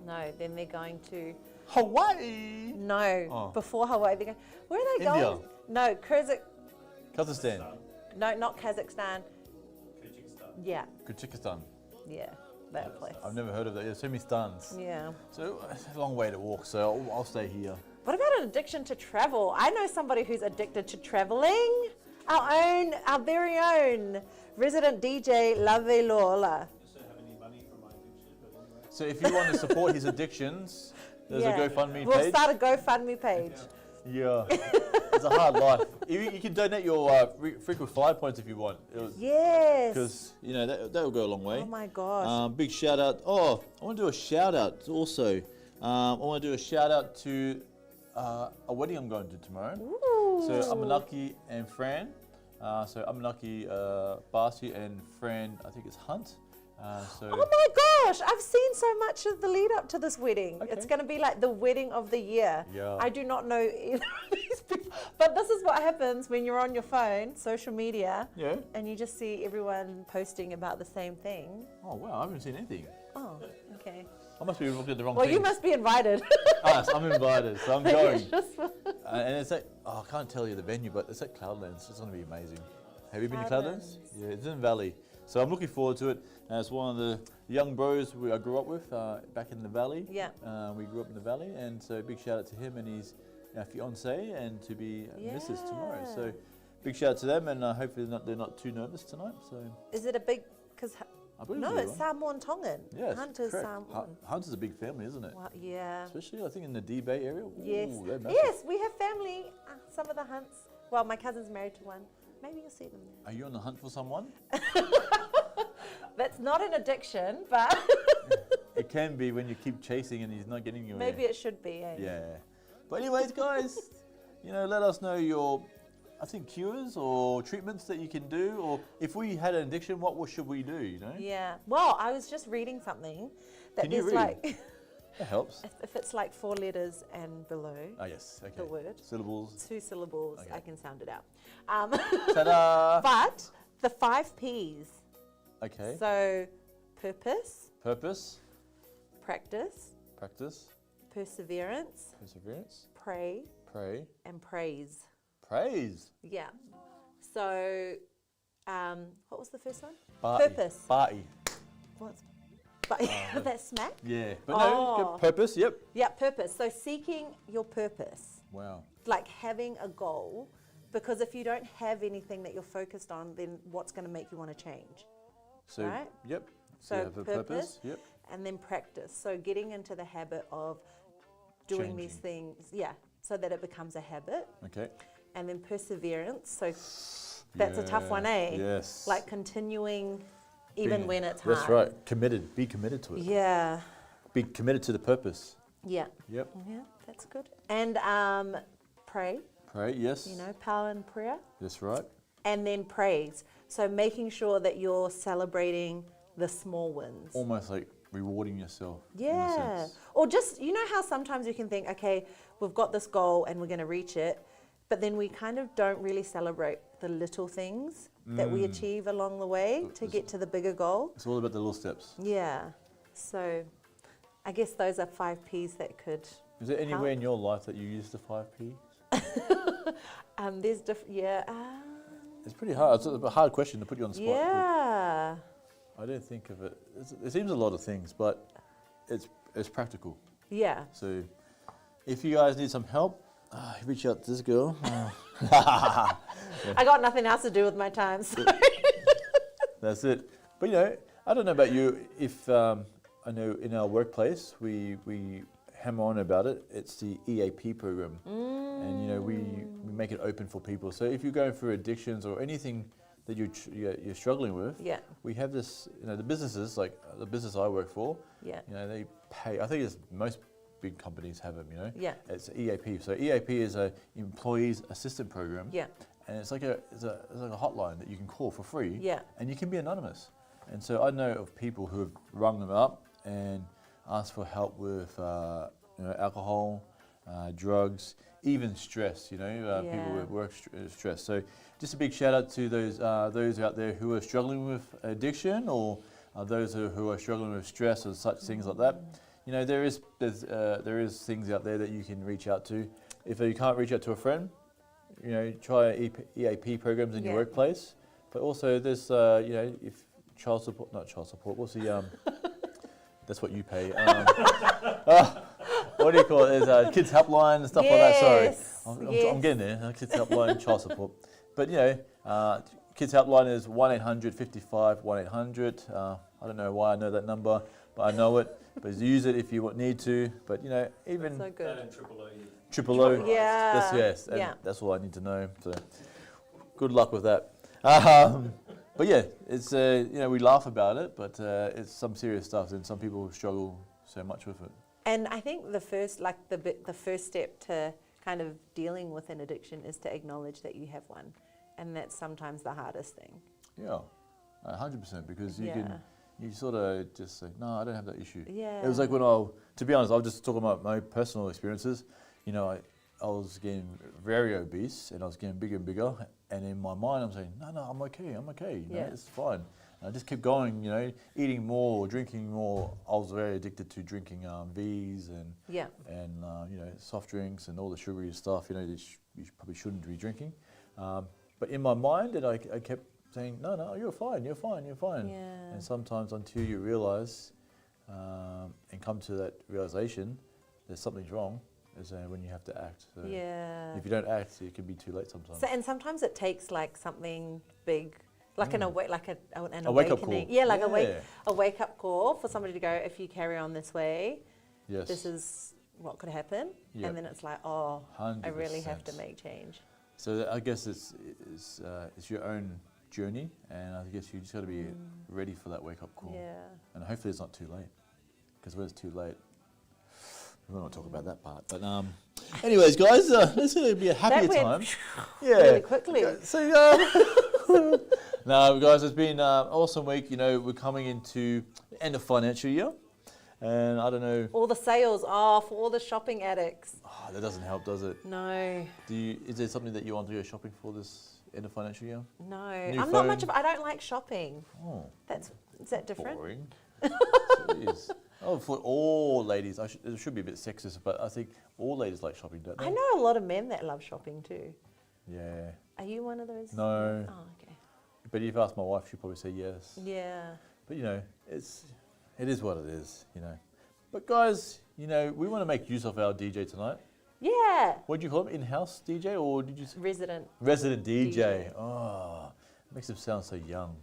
No, then they're going to Hawaii. No, Oh. before Hawaii. They're going, where are they India. going? No, Kazakhstan. No, not Kazakhstan. Yeah, Kyrgyzstan. yeah, that place. I've never heard of that. There's so many stans. Yeah. So it's a long way to walk, so I'll stay here. What about an addiction to travel? I know somebody who's addicted to traveling. Our very own resident DJ, Lave Lola. So if you want to support his addictions, there's Yeah. a GoFundMe page. We'll start a GoFundMe page. Yeah, it's a hard life. You can donate your frequent flyer points if you want. Yes. Because, you know, that will go a long way. Oh my gosh. Big shout out. Oh, I want to do a shout out also. I want to do a shout out to a wedding I'm going to tomorrow. Ooh. So Amanaki and Fran. So Amanaki, Barsi and Fran, I think it's Hunt. Oh my gosh, I've seen so much of the lead up to this wedding. Okay. It's going to be like the wedding of the year. Yeah. I do not know either of these people. But this is what happens when you're on your phone, social media, Yeah. and you just see everyone posting about the same thing. Oh wow, I haven't seen anything. Oh, okay. I must be looking at the wrong Well, thing. you must be invited. Yes, I'm invited, so I'm Maybe going. it's just for- And it's at, I can't tell you the venue, but it's at Cloudlands. It's going to be amazing. Have you been to Cloudlands? Yeah, it's in Valley. So I'm looking forward to it. It's one of the young bros I grew up with back in the Valley. Yeah. We grew up in the Valley, and so big shout out to him and his fiance, and to be Mrs. tomorrow. So big shout out to them, and hopefully they're not too nervous tonight. So Is it a big, because, I believe no, they it's are. Samoan Tongan. Yes, Hunter's correct. Samoan. Hunter's a big family, isn't it? Wow, yeah. Especially I think in the D Bay area. Yes. Ooh, they're massive. Yes, we have family. Some of the Hunts. Well, my cousin's married to one. Maybe you'll see them there. Are you on the hunt for someone? That's not an addiction, but It can be when you keep chasing and he's not getting you. maybe it should be. Eh? Yeah. But anyways, guys, let us know your, I think, cures or treatments that you can do, or if we had an addiction, what should we do? Yeah. Well, I was just reading something that Can you there's read? like That helps. if it's like 4 letters and below. Oh yes. Okay. The word. Syllables. 2 syllables. I can sound it out. Ta-da! But the 5 P's. Okay. So, purpose, Purpose. practice, Practice. perseverance, Perseverance. pray, Pray. and praise. Praise. Yeah. So, what was the first one? Party. Purpose. Party. What's that's smack? Yeah. But no, purpose, yep. Yeah, purpose. So seeking your purpose, Wow. like having a goal, because if you don't have anything that you're focused on, then what's going to make you want to change? So, Right? yep. So you have a purpose. Yep. and then practice. So getting into the habit of doing these things, so that it becomes a habit. Okay. And then perseverance. So that's a tough one, eh? Yes. Like continuing even when it's That's hard. right. Committed. Be committed to it. Yeah. Be committed to the purpose. Yeah. Yep. Yeah, that's good. And pray. Pray, yes. Power and prayer. That's right. And then praise. So making sure that you're celebrating the small wins. Almost like rewarding yourself. Yeah. In a sense. Or just, how sometimes you can think, okay, we've got this goal and we're going to reach it, but then we kind of don't really celebrate the little things that we achieve along the way to get to the bigger goal. It's all about the little steps. Yeah. So I guess those are 5 P's that could Is there anywhere help. in your life that you use the 5 Ps? There's different, It's pretty hard. It's a hard question to put you on the spot. yeah. I don't think of it. It seems a lot of things, but it's practical. Yeah. So if you guys need some help, reach out to this girl. I got nothing else to do with my time. So. That's it. But you know, I don't know about you. If I know in our workplace we hammer on about it. It's the EAP program, and you know we make it open for people. So if you're going through addictions or anything that you're struggling with, we have this. You know, the businesses like the business I work for. You know, they pay. I think it's most big companies have them. You know, it's EAP. So EAP is a employees assistance program. And it's like a hotline that you can call for free. And you can be anonymous. And so I know of people who have rung them up and asked for help with you know, alcohol, drugs, even stress. You know, people with work stress. So just a big shout out to those out there who are struggling with addiction, or those who are struggling with stress or such things like that. You know, there is things out there that you can reach out to. If you can't reach out to a friend, you know, try EAP programs in your workplace. But also there's you know, if not child support. What's the that's what you pay. What do you call it? There's kids helpline and stuff like that. Sorry, I'm getting there. Kids helpline, child support. But you know, kids helpline is 1-800-55-1800. I don't know why I know that number, but I know it. But use it if you need to. But you know, even so good. Triple O. Yeah. That's all I need to know. So good luck with that. But yeah, it's you know, we laugh about it, but it's some serious stuff, and some people struggle so much with it. And I think the first step to kind of dealing with an addiction is to acknowledge that you have one, and that's sometimes the hardest thing. Yeah, 100%, because you sort of just say, no, I don't have that issue. Yeah. It was like when to be honest, I'll just talk about my personal experiences. You know, I was getting very obese, and I was getting bigger and bigger. And in my mind, I'm saying, no, I'm okay. You know, it's fine. And I just kept going, you know, eating more, drinking more. I was very addicted to drinking V's and you know, soft drinks and all the sugary stuff, you know, that you probably shouldn't be drinking. But in my mind, and I kept saying, no, you're fine. Yeah. And sometimes until you realize and come to that realization, there's something's wrong. Is when you have to act. So if you don't act, it can be too late sometimes. So, and sometimes it takes like something big, like an awakening. Wake-up call. Yeah, like a wake-up call for somebody to go, if you carry on this way, this is what could happen. And then it's like, oh, 100%. I really have to make change. So I guess it's your own journey, and I guess you just got to be ready for that wake-up call. Yeah. And hopefully it's not too late, because when it's too late, we won't talk about that part, but anyways, guys, it's going to be a happier time. Really quickly. So, no, guys, it's been an awesome week. You know, we're coming into the end of financial year, and I don't know. All the sales off, all the shopping addicts. Oh, that doesn't help, does it? No. Is there something that you want to go shopping for this end of financial year? No, I'm not much of. I don't like shopping. Oh, is that different? Boring. It is. Oh, for all ladies, it should be a bit sexist, but I think all ladies like shopping, don't they? I know a lot of men that love shopping too. Yeah. Are you one of those? No. Oh, okay. But if you ask my wife, she'll probably say yes. Yeah. But you know, it is what it is, you know. But guys, you know, we want to make use of our DJ tonight. Yeah. What do you call him? In-house DJ, or did you say? Resident. Resident DJ. Oh, makes him sound so young.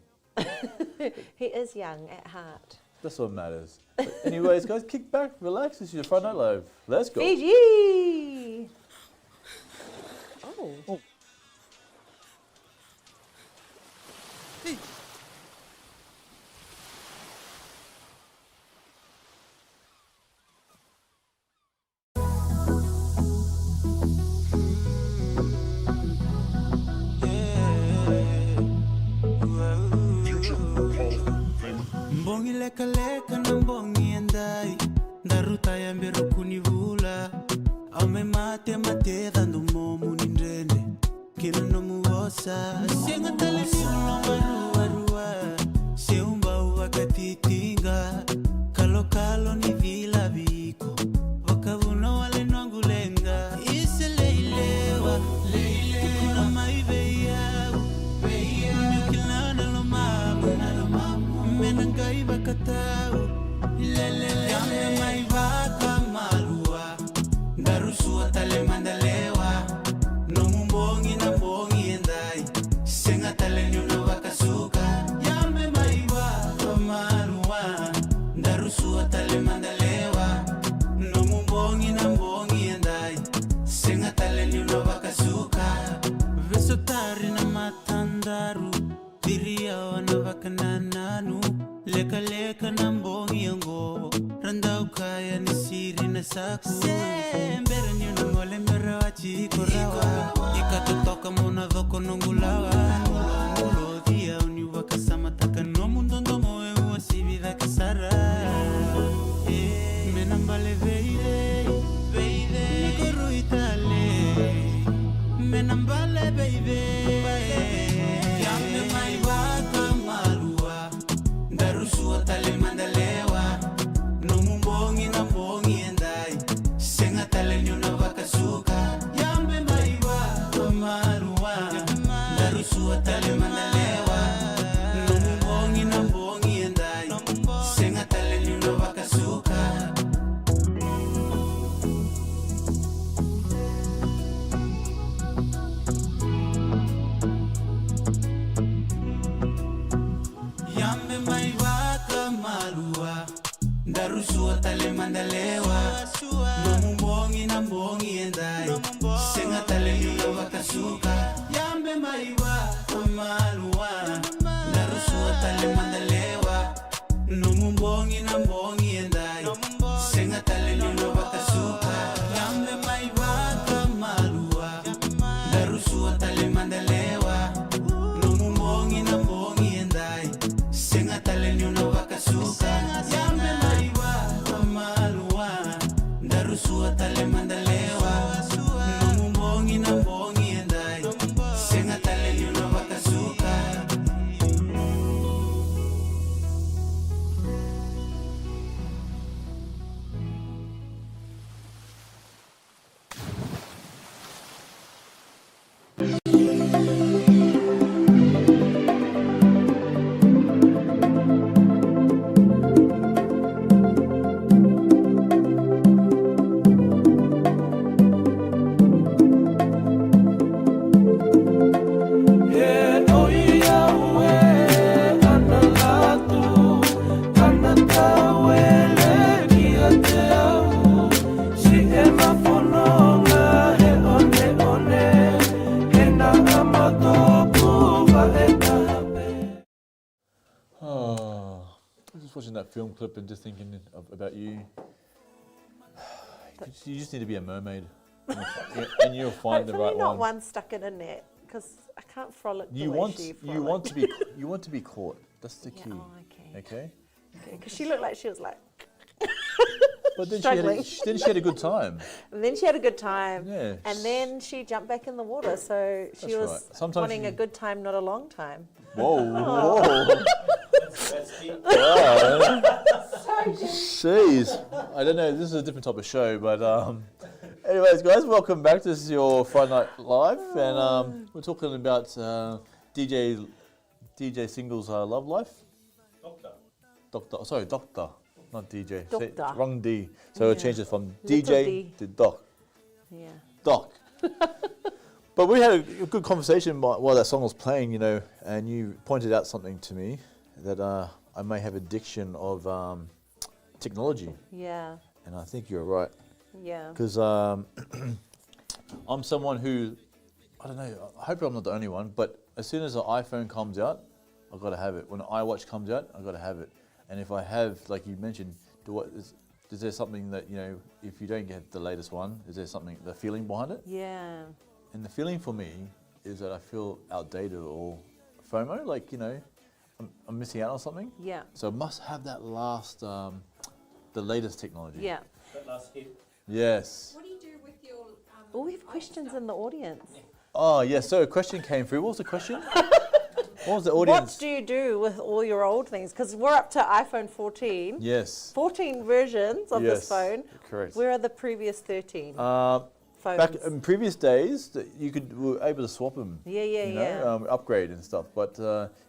He is young at heart. That's what matters. But anyways, guys, kick back, relax. This is your Friday Night Live. Let's go. Fiji! Oh. Hey. Mbongi leka leka na mbongi endai Ndaruta ya mbero kunivula Aume mate dando momu nindrende Kino no muosa Sienga tale miulo marua Seumba uwa katitinga Kalo kalo ni vila viko Wakavuno wale nwangulenga Ise leilewa Tukuna maive yao Nyukilana lo mamu Menangai bakatao Lelele saku Mbere nyuna ngole mbere wachi korawa Ika tutoka muna dhoko nongulawa Mulo dhia uniwa kasama taka no mundo ndomo ewa sibida kasara Menambale veide Nikoro itale Menambale baby Yambe maibaka marua Darusua tale mandalewa No mumbongi na mbongi endai Senga tale nyuna vakasuka Yambe maibaka marua Darusua tale mandalewa No mumbongi na mbongi endai Senga tale nyuna vakasuka Yambe maibaka marua Darusua tale mandalewa No mumbongi na mbongi endai Senga tale nyuna vakasuka Yambe maibaka marua Darusua tale mandalewa No mumbongi na mbongi endai Senga tale nyuna vakasuka Yambe maibaka marua Darusua tale mandalewa No mumbongi na mbongi endai Senga tale nyuna vakasuka Yambe maibaka marua Darusua tale mandalewa No mumbongi na mbongi endai Senga tale nyuna vakasuka Oh, I was just watching that film clip and just thinking about you. You just need to be a mermaid, and you'll find the right Hopefully not one. one stuck in a net, because I can't frolic the You way want she you want to be you want to be caught. That's the key. Okay. Because she looked like she was like But then struggling. she had a good time. And then she had a good time. Yeah. And then she jumped back in the water, so she That's was right. Sometimes wanting a good time, not a long time. Whoa, Oh. whoa. Wow. Jeez. I don't know, this is a different type of show, but anyways, guys, welcome back. This is your Friday Night Live, and we're talking about DJ Single's love life. Doctor, not DJ. Say- Doctor. wrong D. So we'll Yeah. change it from Little DJ D. to Doc. Yeah. Doc. But we had a good conversation while that song was playing, you know, and you pointed out something to me that I may have addiction of technology. Yeah. And I think you're right. Yeah. Because I'm someone who, I don't know, I hope I'm not the only one, but as soon as the iPhone comes out, I've got to have it. When the iWatch comes out, I've got to have it. And if I have, like you mentioned, is there something that, you know, if you don't get the latest one, is there something, the feeling behind it? Yeah. And the feeling for me is that I feel outdated or FOMO, like, you know, I'm missing out on something. Yeah. So I must have that last, the latest technology. Yeah. That last hit. Yes. What do you do with your... Oh, we have questions in the audience. Oh, yes. So a question came through. What was the question? What was the audience? What do you do with all your old things? Because we're up to iPhone 14. Yes. 14 versions of this phone. Correct. Where are the previous 13? Back in previous days, we were able to swap them. Yeah, yeah, you know, yeah. Upgrade and stuff. But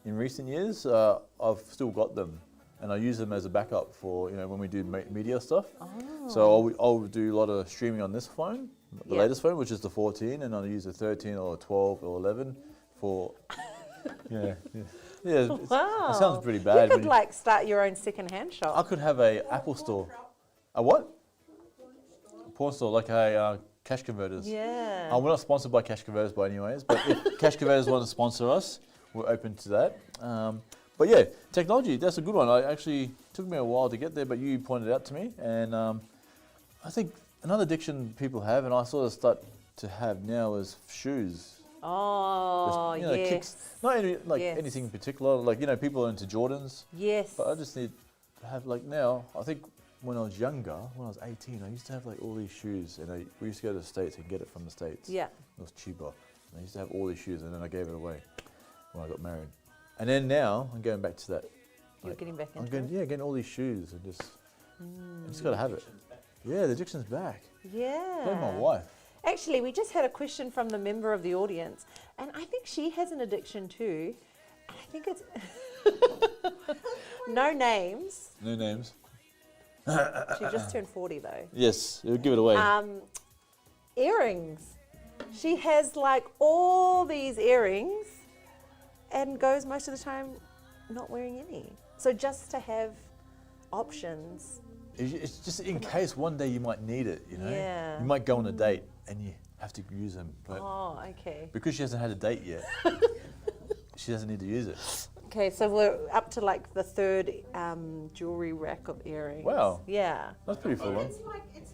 in recent years, I've still got them, and I use them as a backup for, you know, when we do media stuff. Oh. So I'll do a lot of streaming on this phone, the Yeah. latest phone, which is the 14, and I'll use the 13 or 12 or 11 for. Yeah. Wow. It sounds pretty bad. You could like start your own second-hand shop. I could have a Apple store. A what? A porn store, like a cash converters. Yeah. We're not sponsored by cash converters by anyways, but if cash converters want to sponsor us, we're open to that. But yeah, technology, that's a good one. I actually took me a while to get there, but you pointed it out to me, and I think another addiction people have, and I sort of start to have now, is shoes. Oh, Just, you know, yes. kicks. Not anything in particular. Like, you know, people are into Jordans. Yes. But I just need to have, like, now, I think when I was younger, when I was 18, I used to have like all these shoes, and we used to go to the States and get it from the States. Yeah. It was cheaper. And I used to have all these shoes, and then I gave it away when I got married. And then now I'm going back to that. You're getting back into getting all these shoes and just, I just got to have it. Yeah, the addiction's back. Yeah. Blame my wife. Actually, we just had a question from the member of the audience, and I think she has an addiction too. I think it's no names. No names. She just turned 40 though. Yes, you'll give it away. Earrings. She has like all these earrings and goes most of the time not wearing any. So just to have options. It's just in case one day you might need it, you know? Yeah. You might go on a date and you have to use them. But Oh, okay. because she hasn't had a date yet, she doesn't need to use it. Okay, so we're up to like the third jewelry rack of earrings. Wow. Yeah. That's pretty full on. It's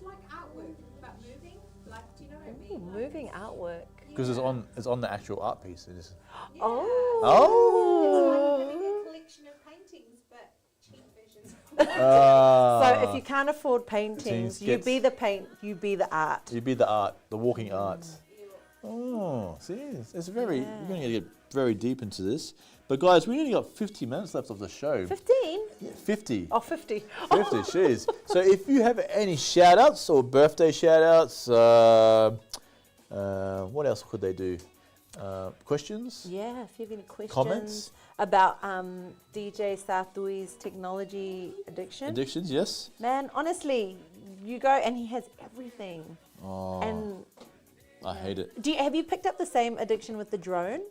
like artwork, but moving. Like, do you know what I mean? Moving artwork. Because it's on the actual art piece. It is. Oh. Oh. Having a collection of paintings, but cheap versions. So if you can't afford paintings, you gets- be the paint, you be the art. You be the art, the walking art. Oh, see, it's very. You're going to get very deep into this. But guys, we only got 50 minutes left of the show. 15? Yeah, 50. Oh, 50. 50, jeez. So if you have any shout-outs or birthday shout-outs, what else could they do? Questions? Yeah, if you have any questions Comments? about DJ Sathui's technology addiction. Addictions, yes. Man, honestly, you go and he has everything. Oh, And I hate it. have you picked up the same addiction with the drone?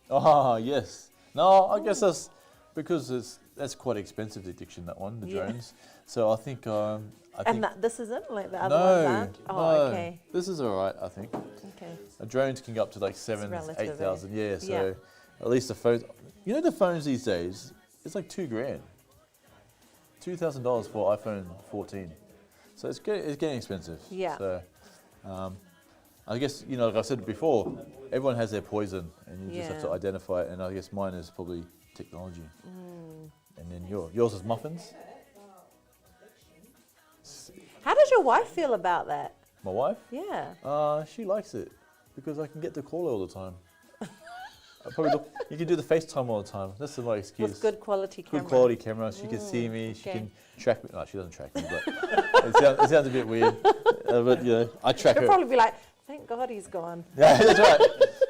Oh, yes. No, I guess that's because that's quite expensive, the addiction, that one, the Yeah. drones. So I think This isn't like the other no, ones aren't? Oh, no. okay. This is all right, I think. Okay. Drones can go up to like 7,000, relative, 8,000. Yeah, so Yeah. at least the phones. You know, the phones these days, it's like $2,000, $2,000 for iPhone 14. So it's getting expensive. Yeah. So I guess, you know, like I said before, everyone has their poison, and you just have to Yeah. identify it. And I guess mine is probably technology. And then yours is muffins. How does your wife feel about that? My wife? Yeah. She likes it because I can get to call her all the time. You can do the FaceTime all the time. That's my excuse. With good quality camera. Good quality camera. She can see me. She okay. can track me. No, she doesn't track me, but it sounds a bit weird. But you know, I track She'll her. probably be like, thank God he's gone. Yeah, that's right.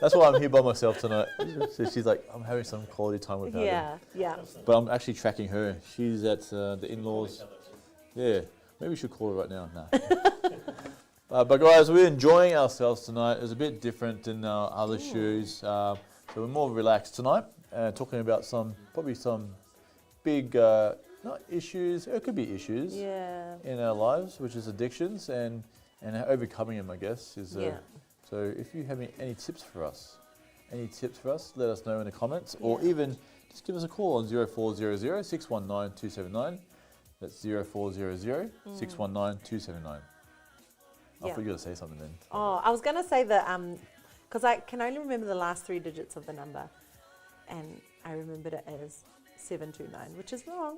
That's why I'm here by myself tonight. So she's like, I'm having some quality time with her. Yeah, yeah. But I'm actually tracking her. She's at the in-laws. Yeah, maybe we should call her right now. Nah. But guys, we're enjoying ourselves tonight. It was a bit different than our other shows. So we're more relaxed tonight, talking about probably some big, not issues, it could be issues in our lives, which is addictions and overcoming them, I guess. So if you have any tips for us, let us know in the comments, or even just give us a call on 0400 619 279. That's 0400 619 279. I thought you were going to say something then. Oh, I was going to say that, because I can only remember the last 3 digits of the number, and I remembered it as 729, which is wrong.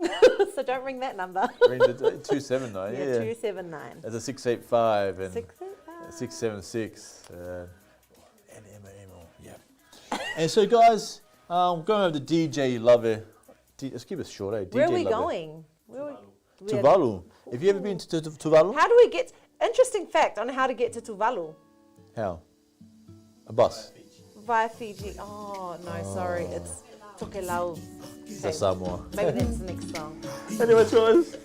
So don't ring that number. Ring the 279, yeah. 279. There's a 685 and 685. 676. And yeah. And so guys, going over to DJ Lover. Let's keep it short, eh? DJ Where are we Lover. going? Tuvalu. Have you ever been to Tuvalu? How do we get... Interesting fact on how to get to Tuvalu. How? A bus. Via Fiji. Oh, no, sorry. It's Tokelau. That's Samoa. Maybe that's the next song. Anyway, guys.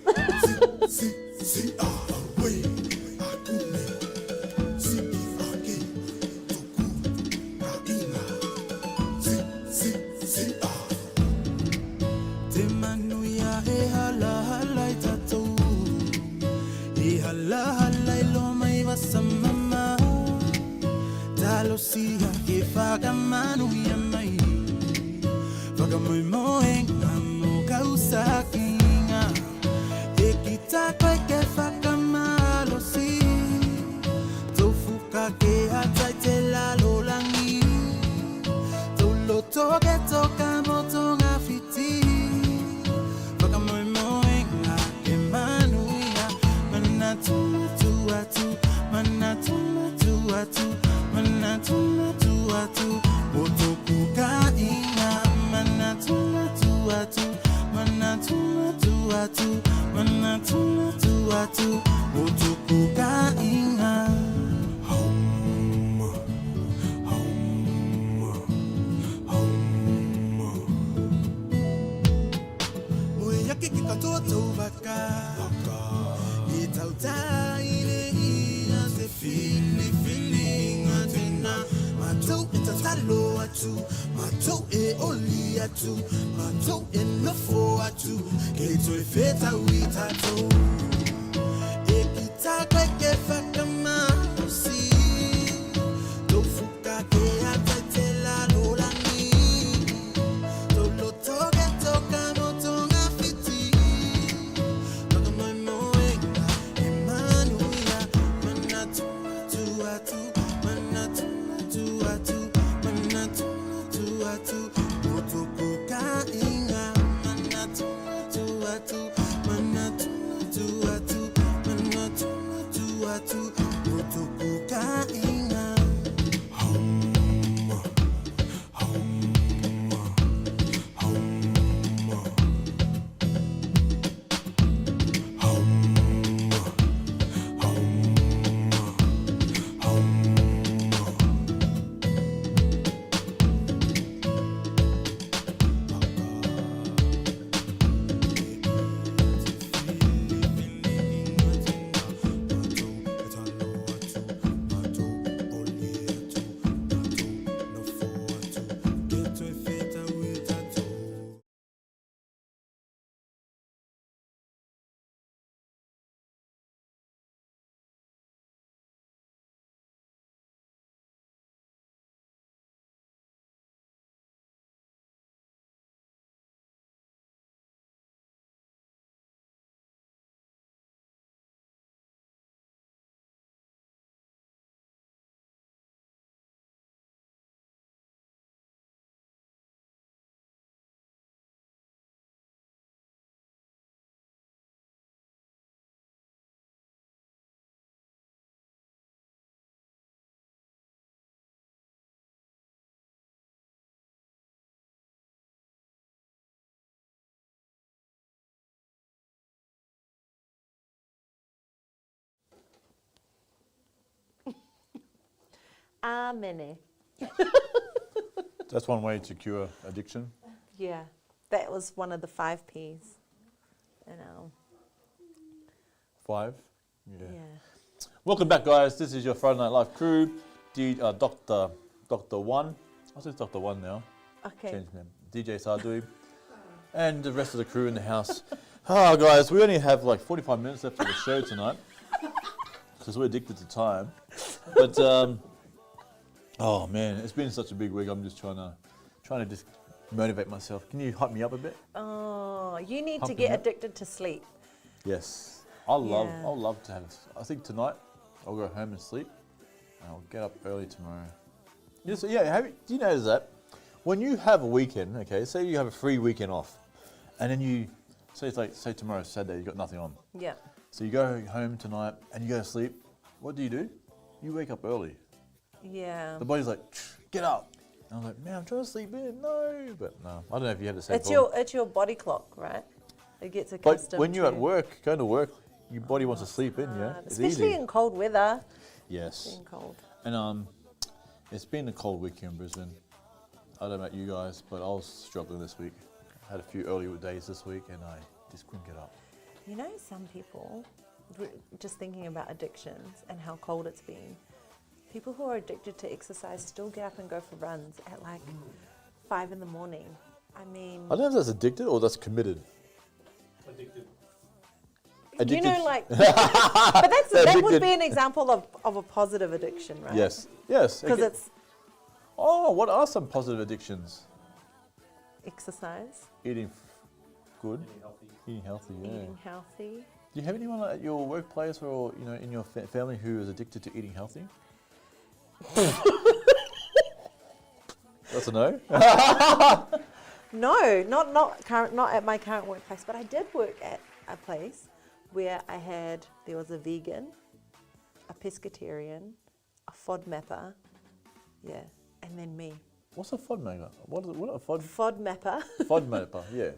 Siya ke fagamanu yamai fagamoy moeng amo kausakinga ekita kwa ke fagamalo siya atu Motoku ka inga Manatu atu atu Manatu atu atu Manatu atu atu Motoku ka inga Home Home Home Mue yake kikatoto baka Itauta ile ia te fili atena Matou itatalo atu Matou e oli atu Matou e nofo atu Keito e feta witato E kitaka ke fakama si Tofuka ke atatela lolani Tolo toke toka motonga fiti Amene. That's one way to cure addiction. Yeah, that was one of the 5 Ps. You know. 5? Yeah. Yeah. Welcome back, guys. This is your Friday Night Live crew. Dr. 1. I'll say Dr. 1 now. Okay. Change name. DJ Sardui. And the rest of the crew in the house. Oh, guys, we only have like 45 minutes left of the show tonight. Because we're addicted to time. But, oh man, it's been such a big week. I'm just trying to just motivate myself. Can you hype me up a bit? Oh, you need to Hump get me up. addicted to sleep. Yes. I'll Yeah. love to have, I think tonight I'll go home and sleep. And I'll get up early tomorrow. Yes, yeah, do you notice that? When you have a weekend, okay, say you have a free weekend off, and then you, say tomorrow's Saturday, you've got nothing on. Yeah. So you go home tonight and you go to sleep. What do? You wake up early. Yeah. The body's like, get up. And I'm like, man, I'm trying to sleep in. No, but no. I don't know if you have the same problem. It's your body clock, right? It gets But accustomed when you're to at work, going to work, your body wants to sleep in, yeah? It's especially easy. in cold weather. Yes. Being cold. And it's been a cold week here in Brisbane. I don't know about you guys, but I was struggling this week. I had a few early days this week and I just couldn't get up. You know, some people, just thinking about addictions and how cold it's been, people who are addicted to exercise still get up and go for runs at like 5 in the morning. I mean... I don't know if that's addicted or that's committed. Addicted. You know, like... but that would be an example of a positive addiction, right? Yes. Yes. Because it's... Oh, what are some positive addictions? Exercise. Eating good. Eating healthy, yeah. Eating healthy. Do you have anyone at your workplace or in your family who is addicted to eating healthy? That's a no. No, not at my current workplace, but I did work at a place where there was a vegan, a pescatarian, a FODMAPper, yeah, and then me. What's a FODMAPper? What a FODMAPper. FODMAPper, yeah.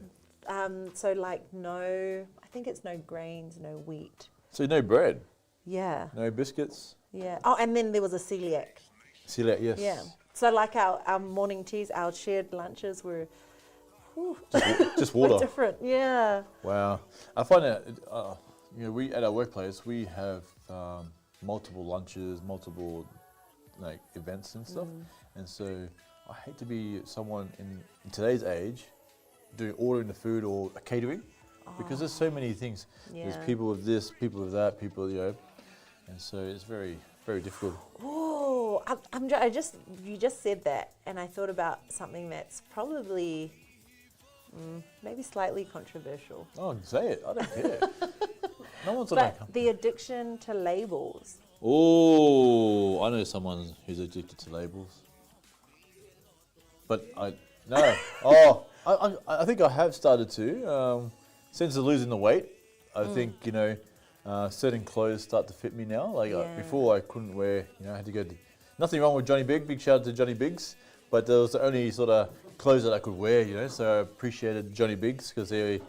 So like I think it's no grains, no wheat. So no bread? Yeah. No biscuits? Yeah. Oh, and then there was a celiac. Celiac, yes. Yeah. So like our morning teas, our shared lunches were just water. were different, yeah. Wow. I find that, we at our workplace, we have multiple lunches, multiple like events and stuff. And so I hate to be someone in today's age ordering the food or catering because there's so many things. Yeah. There's people with this, people with that, people, and so it's very, very difficult. Oh, you just said that, and I thought about something that's probably maybe slightly controversial. Oh, say it. I don't care. No one's But the addiction to labels. Oh, I know someone who's addicted to labels. But I think I have started to. Since losing the weight, I think, certain clothes start to fit me now. Like before I couldn't wear, I had to go to, nothing wrong with Johnny Big shout out to Johnny Biggs, but there was the only sort of clothes that I could wear, so I appreciated Johnny Biggs because they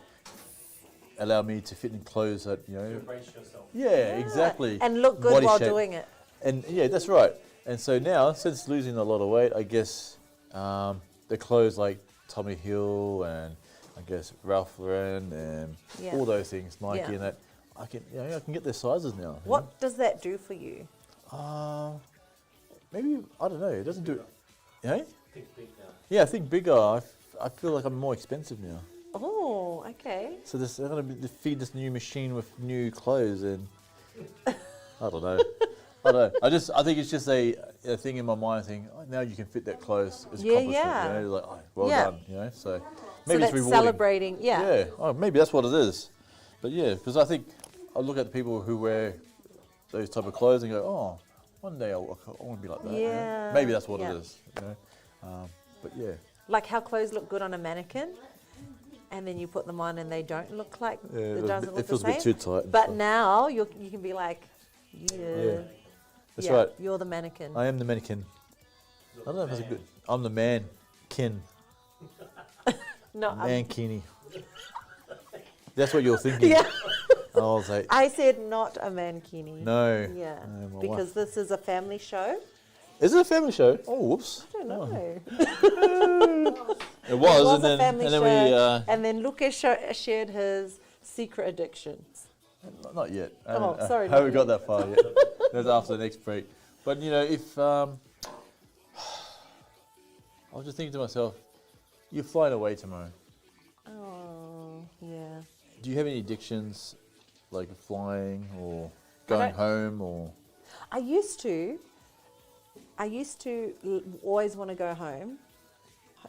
allowed me to fit in clothes that, Embrace yourself. Yeah, exactly. And look good Body while shape. doing it. And yeah, that's right. And so now, since losing a lot of weight, I guess the clothes like Tommy Hill and I guess Ralph Lauren and all those things, Nike and that, I can get their sizes now. What does that do for you? Maybe, I don't know, it doesn't do it. Think big now. Yeah, I think bigger. I feel like I'm more expensive now. Oh, okay. So I'm going to feed this new machine with new clothes and I don't know. I think it's just a thing in my mind saying, now you can fit that clothes. It's accomplishment, like, well done, So maybe it's that's rewarding. Celebrating, Yeah, maybe that's what it is. But yeah, because I think I look at the people who wear those type of clothes and go, oh, one day I want to be like that. Yeah. Maybe that's what it is. But yeah. Like how clothes look good on a mannequin, and then you put them on and they don't look like it doesn't look the same. It feels a bit too tight. But now you can be like, that's right. You're the mannequin. I am the mannequin. I don't know if that's a good. I'm the man-kin. No, Mankini. That's what you're thinking. Yeah. I was like, I said not a mankini. No. Yeah. No, my because wife. this is a family show. Is it a family show? Oh, whoops. I don't know. It was, a and family then show, we. and then Luke shared his secret addictions. Not yet. Sorry. I haven't got that far yet. That's after the next break. But if I was just thinking to myself, you're flying away tomorrow. Oh, yeah. Do you have any addictions, like flying or going home or? I used to always want to go home,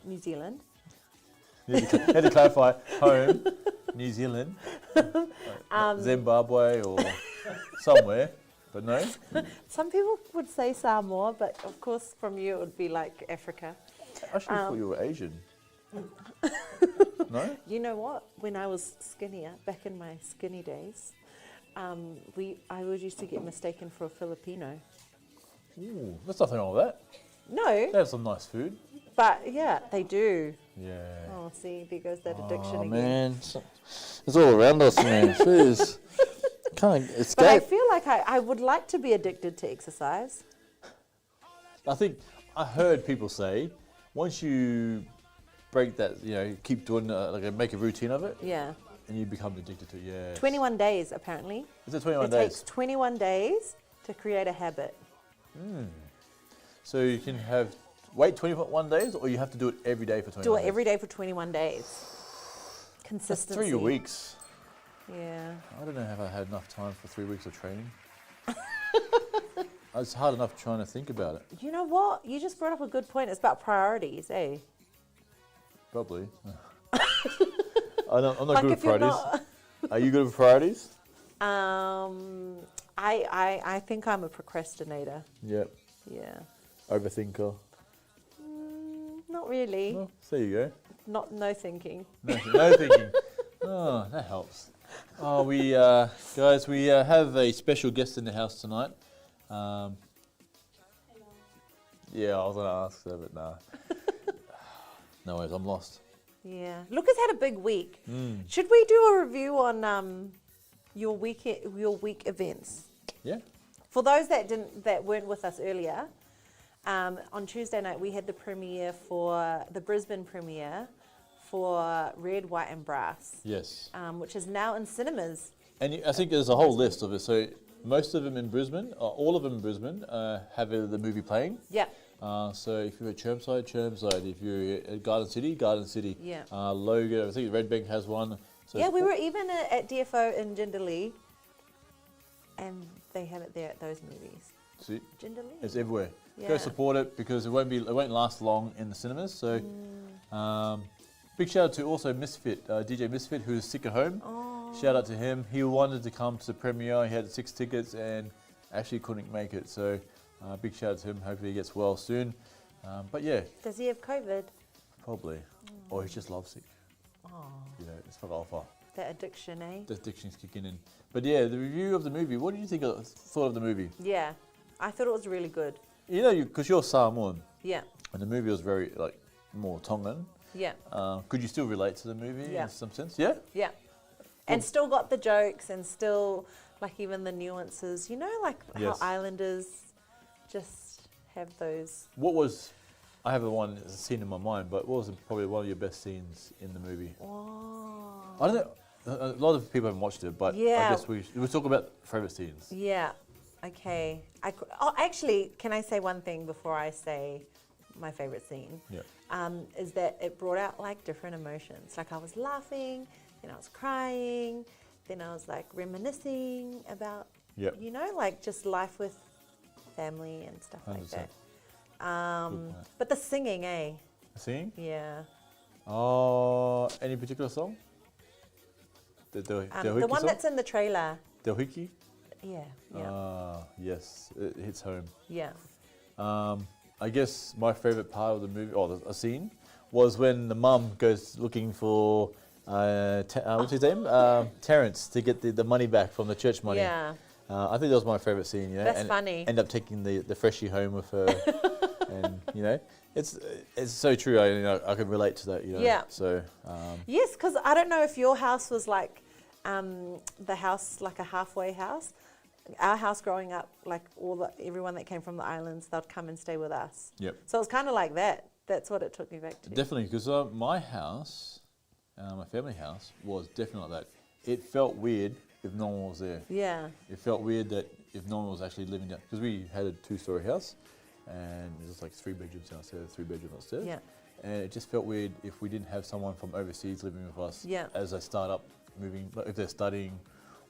New Zealand. You had to clarify, home, New Zealand, Zimbabwe or somewhere, but no? Some people would say Samoa, but of course from you it would be like Africa. I should have thought you were Asian. No? You know what? When I was skinnier, back in my skinny days, I used to get mistaken for a Filipino. Ooh, there's nothing wrong with that. No. They have some nice food. But yeah, they do. Yeah. Oh, see, there goes that addiction Oh again. man, it's all around us, man. Jeez. Can't escape. But I feel like I would like to be addicted to exercise. I think I heard people say once you break that, keep doing make a routine of it. Yeah. And you become addicted to it. Yeah. 21 days apparently. Is it 21 days? days? It takes 21 days to create a habit. So you can wait 21 days, or you have to do it every day for 21 days? Do it every day for 21 days. Consistency. That's 3 weeks. Yeah. I don't know if I had enough time for 3 weeks of training. It's hard enough trying to think about it. You know what? You just brought up a good point. It's about priorities, eh? Probably. I'm not Like good if at you're priorities. Are you good at priorities? I think I'm a procrastinator. Yep. Yeah. Overthinker. Not really. Well, there you go. No thinking. No thinking. Oh, that helps. Oh, we guys, we have a special guest in the house tonight. Yeah, I was going to ask that, but nah. No worries, I'm lost. Yeah. Luca's had a big week. Mm. Should we do a review on your week events? Yeah. For those that weren't with us earlier, on Tuesday night we had the premiere for the Brisbane premiere for Red, White and Brass. Yes. Which is now in cinemas. And I think there's a whole list of it. So most of them in Brisbane, all of them in Brisbane, have the movie playing. Yeah. So if you're at Chermside, Chermside. If you're at Garden City, Garden City. Yeah. Logan, I think Red Bank has one. So Yeah, we were even at DFO in Jindalee, and they have it there at those movies. See, Jindalee. it's everywhere. Yeah. Go support it because it won't last long in the cinemas. So, big shout out to also Misfit, DJ Misfit, who's sick at home. Oh. Shout out to him. He wanted to come to the premiere. He had 6 tickets and actually couldn't make it. So, big shout out to him. Hopefully he gets well soon. But yeah. Does he have COVID? Probably. Or he's just lovesick. Oh. You know, it's not alpha. That addiction, eh? The addiction's kicking in. But yeah, the review of the movie. What do you thought of the movie? Yeah, I thought it was really good. You know, because you're Samoan. Yeah. And the movie was very more Tongan. Yeah. Could you still relate to the movie Yeah. in some sense? Yeah. Yeah. And still got the jokes and still like even the nuances. You know, like Yes. how Islanders just have those. What was? I have the one scene in my mind, but what was probably one of your best scenes in the movie? Oh. I don't know. A lot of people haven't watched it, but Yeah. I guess we'll talk about favourite scenes. Yeah. Okay. Actually, can I say one thing before I say my favorite scene? Yeah. Is that it brought out like different emotions. Like I was laughing, then I was crying, then I was like reminiscing about, Yep. you know, like just life with family and stuff like 100%. that. But the singing, eh? Singing? Yeah. Oh, any particular song? The The one that's in the trailer. Del Hiki? Yeah. Yeah. Yes, it hits home. Yeah. I guess my favourite part of the movie, or a scene, was when the mum goes looking for, what's his name? Terrence, to get the money back from the church money. Yeah. I think that was my favourite scene. You know? That's and funny. End up taking the freshie home with her. And, you know, it's so true. I can relate to that, you know. Yeah. So, Yes, because I don't know if your house was like the house, like a halfway house. Our house growing up, like everyone that came from the islands, they'd come and stay with us. Yep. So it was kind of like that. That's what it took me back to. Definitely, because my house, my family house, was definitely like that. It felt weird if no one was there. Yeah. It felt weird that if no one was actually living there, because we had a 2-story house, and it was like 3 bedrooms downstairs, 3 bedrooms upstairs. Yeah. And it just felt weird if we didn't have someone from overseas living with us. Yeah. As they start up moving, like if they're studying,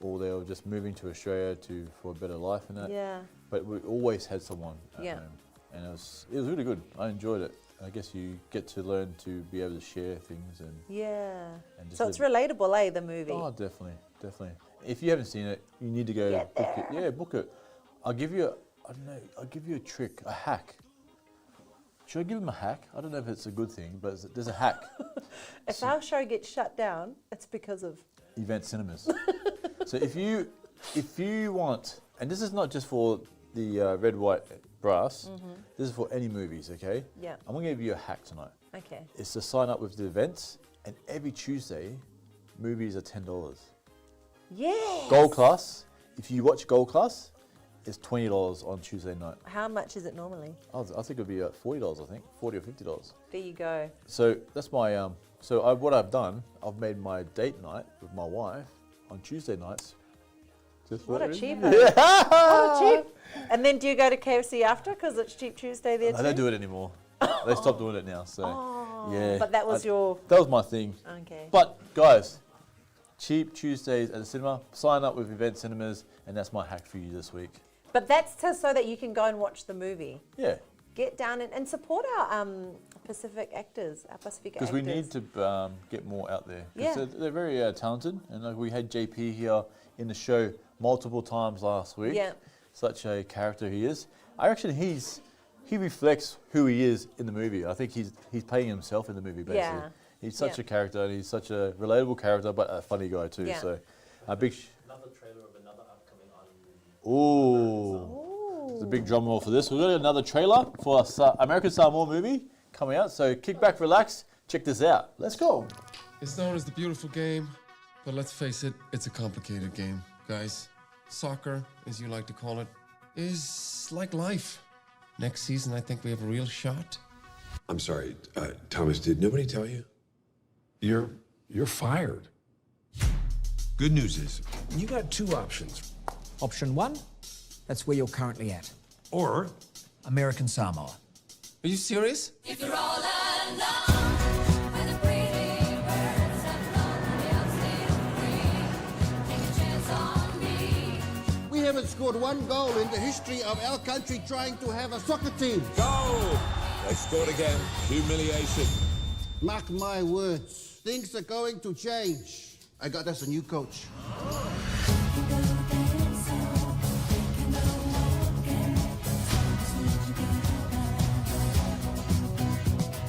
or they were just moving to Australia for a better life and that. Yeah. But we always had someone at Yeah. home, and it was really good. I enjoyed it. I guess you get to learn to be able to share things and Yeah. and just So it's live- relatable, eh, the movie? Oh, definitely. If you haven't seen it, you need to go book it. Yeah, book it. I'll give you I'll give you a trick, a hack. Should I give him a hack? I don't know if it's a good thing, but there's a hack. If our show gets shut down, it's because of Event cinemas. So if you want, and this is not just for the Red, White, Brass, this is for any movies, okay? Yeah. I'm going to give you a hack tonight. Okay. It's to sign up with the events, and every Tuesday, movies are $10. Yeah. Gold Class, if you watch Gold Class, it's $20 on Tuesday night. How much is it normally? I think it'll be $40, I think, $40 or $50. There you go. So that's my, what I've done, I've made my date night with my wife on Tuesday nights. Just What a it is. cheap. Yeah. What a cheap. And then do you go to KFC after because it's Cheap Tuesday there too? I don't do it anymore. They stopped doing it now, so yeah. But that was That was my thing. Okay. But guys, Cheap Tuesdays at the cinema. Sign up with Event Cinemas, and that's my hack for you this week. But that's so that you can go and watch the movie. Yeah. Get down and support our Pacifica actors. Because we need to get more out there. Yeah. They're very talented, and like we had JP here in the show multiple times last week. Yeah. Such a character he is. I reckon he reflects who he is in the movie. I think he's playing himself in the movie basically. Yeah. He's such a character, and he's such a relatable character, but a funny guy too. Yeah. So a big. Another trailer of another upcoming island movie. Ooh. There's a big drum roll for this. We've got another trailer for a American Samoa movie coming out. So kick back, relax, check this out. Let's go. It's known as the beautiful game, but let's face it, it's a complicated game, guys. Soccer, as you like to call it, is like life. Next season, I think we have a real shot. I'm sorry, Thomas, did nobody tell you? You're fired. Good news is, you got two options. Option 1, that's where you're currently at. Or American Samoa. Are you serious? If you're all alone, when the pretty birds have flown on the outside free, take a chance on me. We haven't scored one goal in the history of our country trying to have a soccer team. Go! They scored again. Humiliation. Mark my words, things are going to change. I got us a new coach.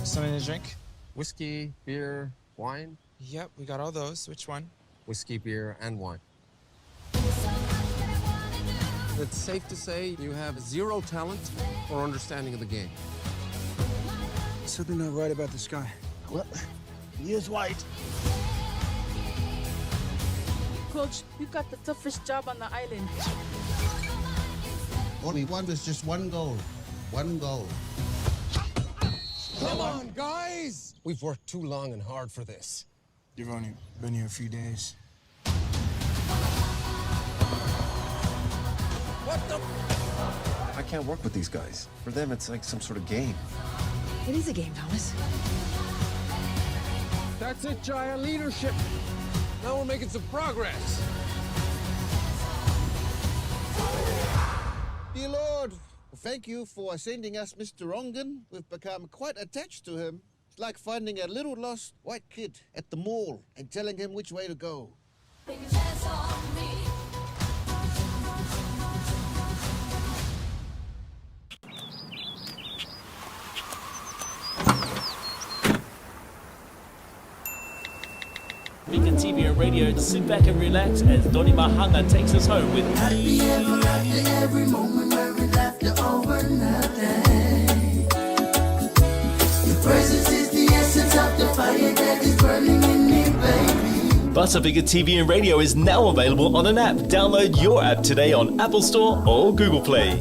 Something to drink? Whiskey, beer, wine? Yep, we got all those. Which one? Whiskey, beer, and wine. It's safe to say you have zero talent or understanding of the game. Something not right about this guy. Well, he is white. Coach, you got the toughest job on the island. All we want is just one goal. One goal. Come on, guys! We've worked too long and hard for this. You've only been here a few days. What the? I can't work with these guys. For them, it's like some sort of game. It is a game, Thomas. That's it, Jaya. Leadership. Now we're making some progress. Dear Lord, thank you for sending us Mr. Ongan. We've become quite attached to him. It's like finding a little lost white kid at the mall and telling him which way to go. Take a chance on me. Vegan TV and radio, sit back and relax as Donny Mahanga takes us home with Happy ever after every moment where we laughter over nothing. Your presence is the essence of the fire that is burning in me, baby. Pasifika TV and radio is now available on an app. Download your app today on Apple Store or Google Play.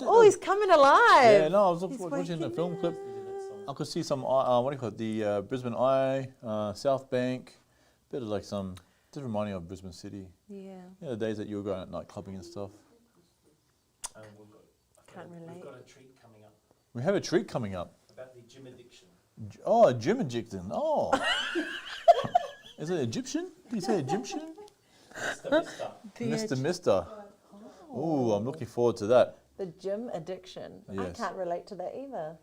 Oh, he's coming alive. Yeah, no, I was He's watching the waking film up. clip. I could see some, what do you call it, the Brisbane Eye, South Bank, bit of like some, just reminding me of Brisbane City. Yeah. You know, the days that you were going out night clubbing and stuff. Can't relate. We've got a treat coming up We have a treat coming up. about the gym addiction. Oh, gym addiction. Oh. Is it Egyptian? Did you say Egyptian? Mister. Mister. Ooh, I'm looking forward to that. The gym addiction. I Yes. can't relate to that either.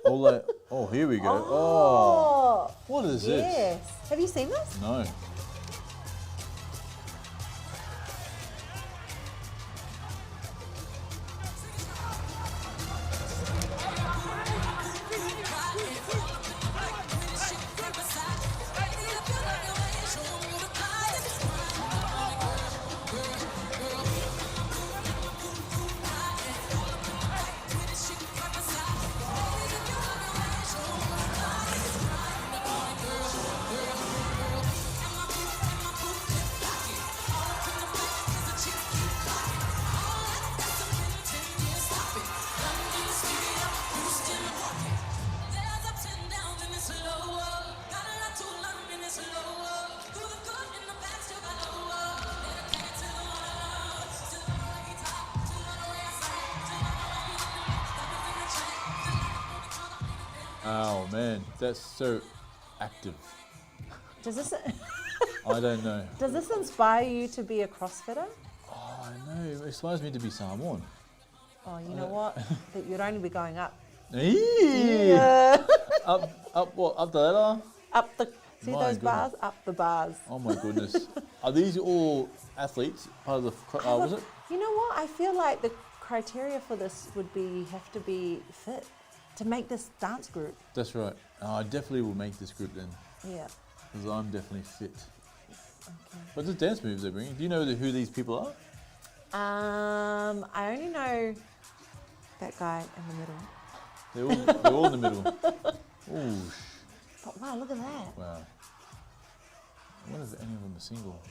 All that. Oh, here we go. Oh. What is this? Yes. Have you seen this? No. Oh man, that's so active. Does this I don't know. does this inspire you to be a CrossFitter? Oh, I know. It inspires me to be Samoan. Oh, you know what? That you'd only be going up. Eee! Yeah. Up what? Up the ladder? Up the see My those bars? goodness. Up the bars. Oh my goodness. Are these all athletes? Part of the was it? You know what? I feel like the criteria for this would be have to be fit to make this dance group. That's right. I definitely will make this group then, Yeah. because I'm definitely fit. But the dance moves they're bringing. Do you know who these people are? I only know that guy in the middle. They're all in the middle. Ooh. But wow, look at that. Wow. I wonder if any of them are single.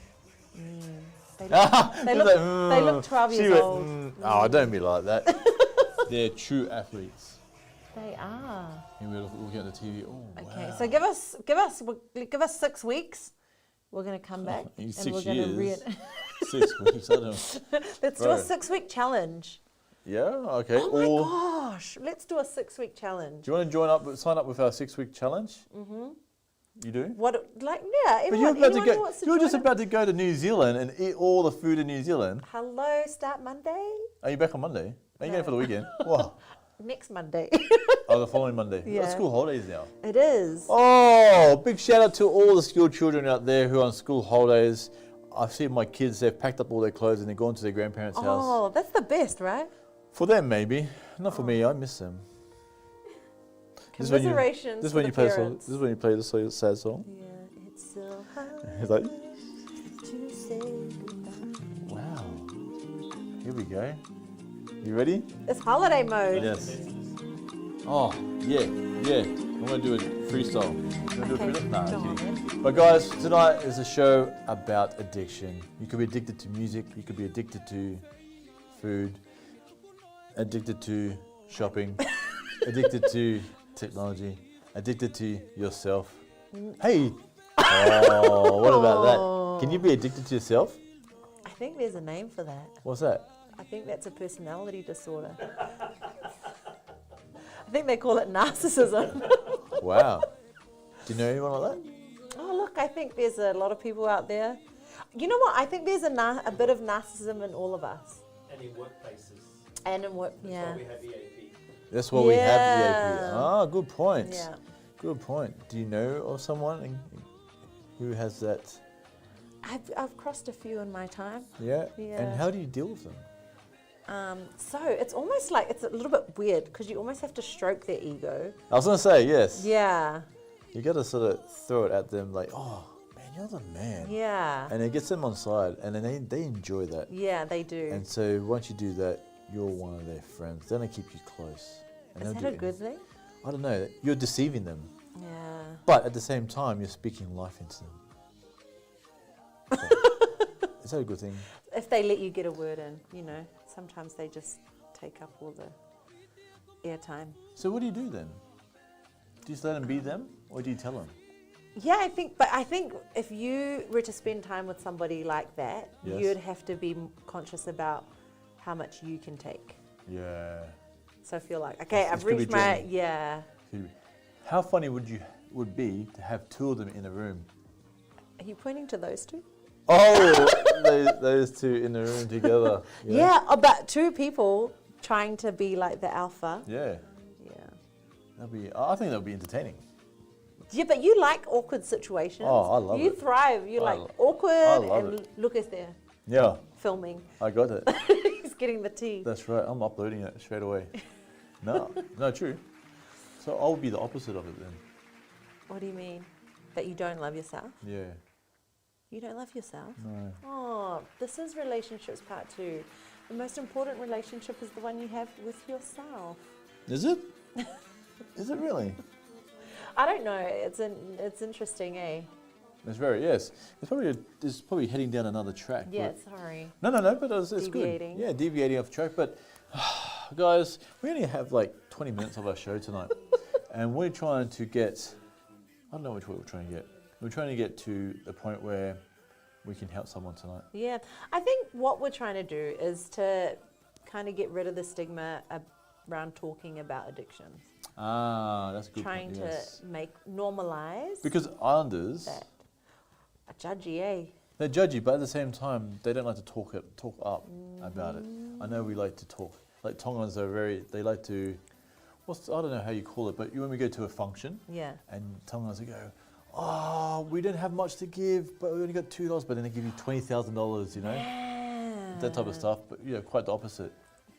They look 12 She years went, old. Oh, don't be like that. They're true athletes. They are. Here we're looking at the TV. Oh, Okay, wow. so give us 6 weeks. We're going to come back In and 6 we're going to years. 6 weeks, I don't know. Let's do a Bro. 6-week challenge. Yeah, okay. Oh my gosh, let's do a 6-week challenge. Do you want to sign up with our 6-week challenge? Mhm. You do? What like yeah, But you're everyone, about to anyone who go. wants to You're just join about to go to New Zealand and eat all the food in New Zealand. Hello, start Monday. Are you back on Monday? Are you No. going for the weekend? Wow. Next Monday. Oh, the following Monday. We've got Yeah. school holidays now. It is. Oh, big shout out to all the school children out there who are on school holidays. I've seen my kids, they've packed up all their clothes and they're gone to their grandparents' house. Oh, that's the best, right? For them, maybe. Not for me, I miss them. Commiserations This is for when the you play parents. This is when you play the sad song. Yeah, it's so hard It's like, to say goodbye. wow. Here we go. You ready? It's holiday mode. Yes. Oh, yeah. I'm going to do a freestyle. You want to do a Okay, freestyle? Nah, go I'm on kidding. then. But guys, tonight is a show about addiction. You could be addicted to music. You could be addicted to food. Addicted to shopping. Addicted to technology. Addicted to yourself. Hey! Oh, what about that? Can you be addicted to yourself? I think there's a name for that. What's that? I think that's a personality disorder. I think they call it narcissism. Wow. Do you know anyone like that? Oh, look, I think there's a lot of people out there. You know what? I think there's a bit of narcissism in all of us. And in workplaces. And in work, That's yeah. why we have EAP. That's why we have the Yeah. AP. Ah, good point. Yeah. Good point. Do you know of someone who has that? I've crossed a few in my time. Yeah? Yeah. And how do you deal with them? So it's almost like it's a little bit weird because you almost have to stroke their ego. I was going to say, yes. Yeah. You got to sort of throw it at them like, oh, man, you're the man. Yeah. And it gets them on side, and then they enjoy that. Yeah, they do. And so once you do that, you're one of their friends. Then they keep you close. And Is they'll that do a good thing? I don't know. You're deceiving them. Yeah. But at the same time, you're speaking life into them. Is that a good thing? if they let you get a word in, sometimes they just take up all the airtime. So what do you do then? Do you just let them be them, or do you tell them? Yeah, I think if you were to spend time with somebody like that, Yes. you'd have to be conscious about how much you can take. Yeah. So I feel like, okay, It's I've gonna be reached my, draining. yeah. How funny would be to have two of them in a room? Are you pointing to those two? Oh, those two in the room together. Yeah, about two people trying to be like the alpha. Yeah. Yeah. I think that would be entertaining. Yeah, but you like awkward situations. Oh, I love you it. thrive. You like I awkward, love and it. Lucas there Yeah. filming. I got it. He's getting the tea. That's right. I'm uploading it straight away. No, true. So I'll be the opposite of it then. What do you mean? That you don't love yourself? Yeah. You don't love yourself? No. Oh, this is relationships part 2. The most important relationship is the one you have with yourself. Is it? Is it really? I don't know. It's interesting, eh? It's very, yes. It's probably heading down another track. Yeah, but- sorry. No, but it's Deviating. good. Yeah, deviating off track. But guys, we only have like 20 minutes of our show tonight. And we're trying to get, I don't know which way we're trying to get. We're trying to get to the point where we can help someone tonight. Yeah, I think what we're trying to do is to kind of get rid of the stigma around talking about addictions. Ah, that's a good. Trying point, yes. to normalize. Because Islanders, that. Are judgy, eh? they're judgy, but at the same time, they don't like to talk up about it. I know we like to talk. Like Tongans are they like to, I don't know how you call it, but when we go to a function, Yeah. and Tongans will go, oh, we don't have much to give, but we only got $2, but then they give you $20,000, Yeah. that type of stuff. But quite the opposite.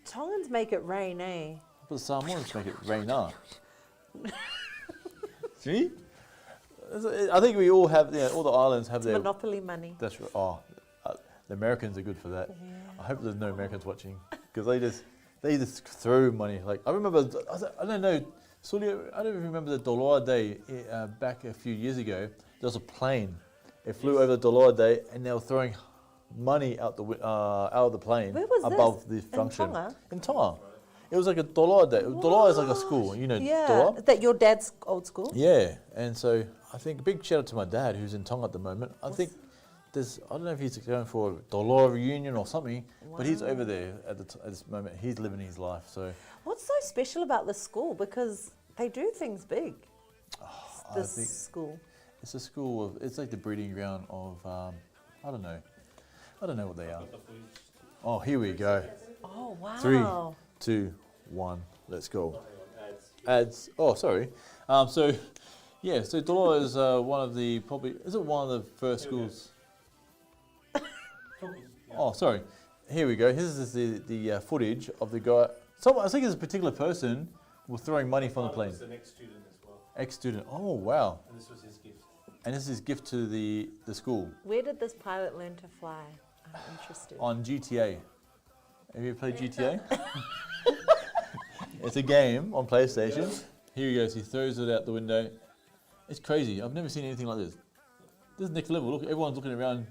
Tongans make it rain, eh? But the Samoans make it rain up. See? I think we all have, all the islands have It's their monopoly money. That's right. Oh, the Americans are good for that. I hope there's no Americans watching because they just throw money. Like I remember, I don't know, I don't remember the Dollar Day back a few years ago. There was a plane. It flew over the Dollar Day, and they were throwing money out of the plane above the function. In Tonga? In Tonga. It was like a Dollar Day. Dollar is like a school, Yeah. Dollar. Is that your dad's old school? Yeah, and so I think a big shout out to my dad who's in Tonga at the moment. I think I don't know if he's going for a Dollar reunion or something, but he's over there at this moment. He's living his life. So What's so special about this school? Because they do things big. This think school. it's a school it's like the breeding ground of I don't know what they are. Oh, here we go. Oh wow. 3, 2, 1, let's go. Ads. Oh, sorry. So Dollar is one of the one of the first schools? Oh, sorry. Here we go. This is the footage of the guy. I think it's a particular person was throwing money from the plane. He was an ex-student as well. Ex-student. Oh, wow. And this was his gift. And this is his gift to the school. Where did this pilot learn to fly? I'm interested. On GTA. Have you ever played GTA? It's a game on PlayStation. Here he goes. He throws it out the window. It's crazy. I've never seen anything like this. This is next level. Look, everyone's looking around.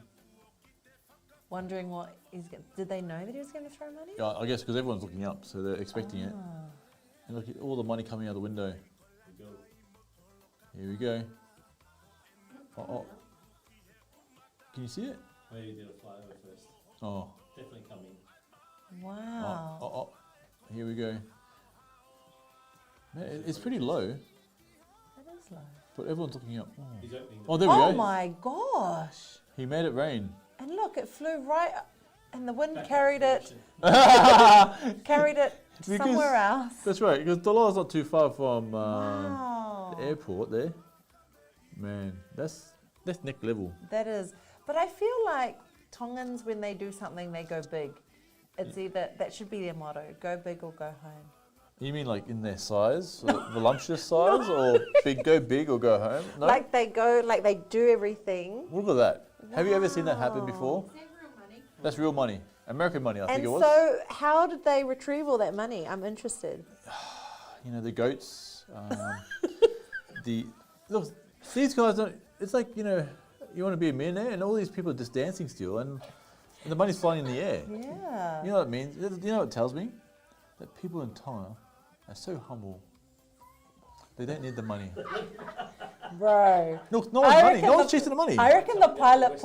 Wondering what he's going to... Did they know that he was going to throw money? Yeah, I guess because everyone's looking up, so they're expecting it. And look at all the money coming out the window. Here we go. Oh. Can you see it? Well, you did a flyover first. Oh. Definitely coming. Wow. Oh. Here we go. Man, it's pretty low. That is low. But everyone's looking up. He's opening Oh, there we go. Oh my gosh. He made it rain. And look, it flew right up, and the wind carried it. Carried it somewhere else. That's right, because Dollar's not too far from Wow. the airport there. Man, that's next level. That is. But I feel like Tongans, when they do something, they go big. It's either, that should be their motto, go big or go home. You mean like in their size, voluptuous size, or go big or go home? No? Like they go, like they do everything. Look at that. Have you ever seen that happen before? That's real money. American money, I think it was. And so how did they retrieve all that money? I'm interested. The goats. Look, these guys don't, it's like, you want to be a millionaire and all these people are just dancing still. And And the money's flying in the air. Yeah. You know what it means? You know what it tells me? That people in Tonga are so humble. They don't need the money. Bro. Look, no one's money. No one's chasing the money. I reckon the pilot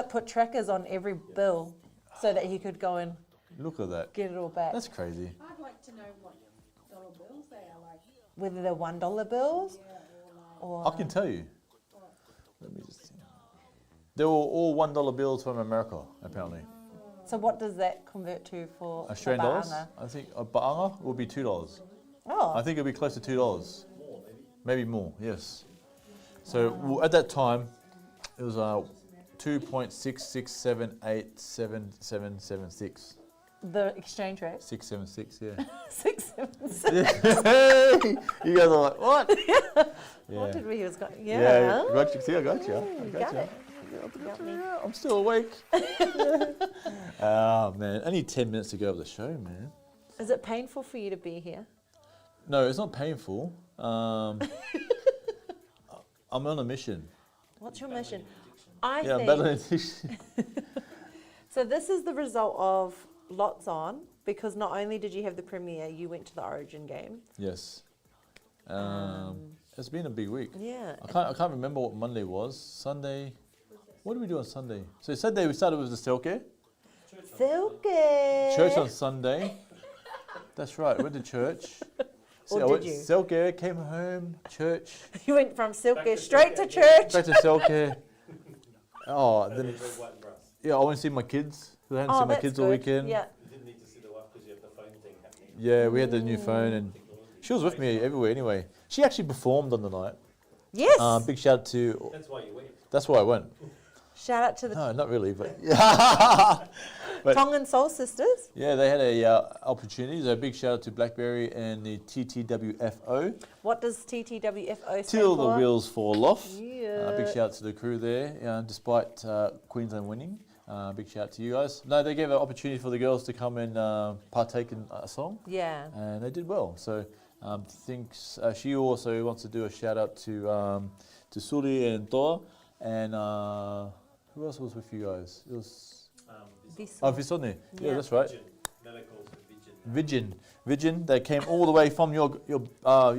put trackers on every bill so that he could go and Look at that. get it all back. That's crazy. I'd like to know what dollar bills they are like. Whether they're $1 bills or I can tell you. Let me just see. They were all $1 bills from America, apparently. So what does that convert to for Australian a dollars? ba'anga? I think a ba'anga will be $2. Oh. I think it'll be close to $2. Maybe more, yes. So at that time, it was 2.66787776. The exchange rate? 676, yeah. 676. You guys are like, what? What did we use? Yeah, got you. See, I got you. You got it. I'm still awake. Oh, man. Only 10 minutes to go of the show, man. Is it painful for you to be here? No, it's not painful. I'm on a mission. What's your mission? I Yeah, I'm think. battling addiction. So this is the result of lots on, because not only did you have the premiere, you went to the Origin game. Yes. It's been a big week. Yeah. I can't remember what Monday was. Sunday. What did we do on Sunday? So Sunday we started with the Selke. Silke. Church on Sunday. That's right. Went to church. Or I did went you? Selke, came home, church. You went from Silke straight to church. Back to Selke. Oh, then yeah, I went to see my kids. I hadn't seen my that's kids all good. weekend. Yeah. You didn't need to see the wife because you have the phone thing happening. Yeah, we had the new phone, and she was with me everywhere anyway. She actually performed on the night. Yes. Big shout out to. That's why you went. That's why I went. Shout out to the No, not really, but. But Tongan Soul Sisters. yeah, they had a opportunity. So a big shout out to Blackberry and the TTWFO. What does TTWFO stand Till for? the wheels fall off. Yeah. Big shout out to the crew there, despite Queensland winning. Big shout out to you guys. No, they gave an opportunity for the girls to come and partake in a song. Yeah. And they did well. So thinks she also wants to do a shout out to Suri and Toa, and who else was with you guys? It was Visone. Yeah, that's right. Vigin. They came all the way from your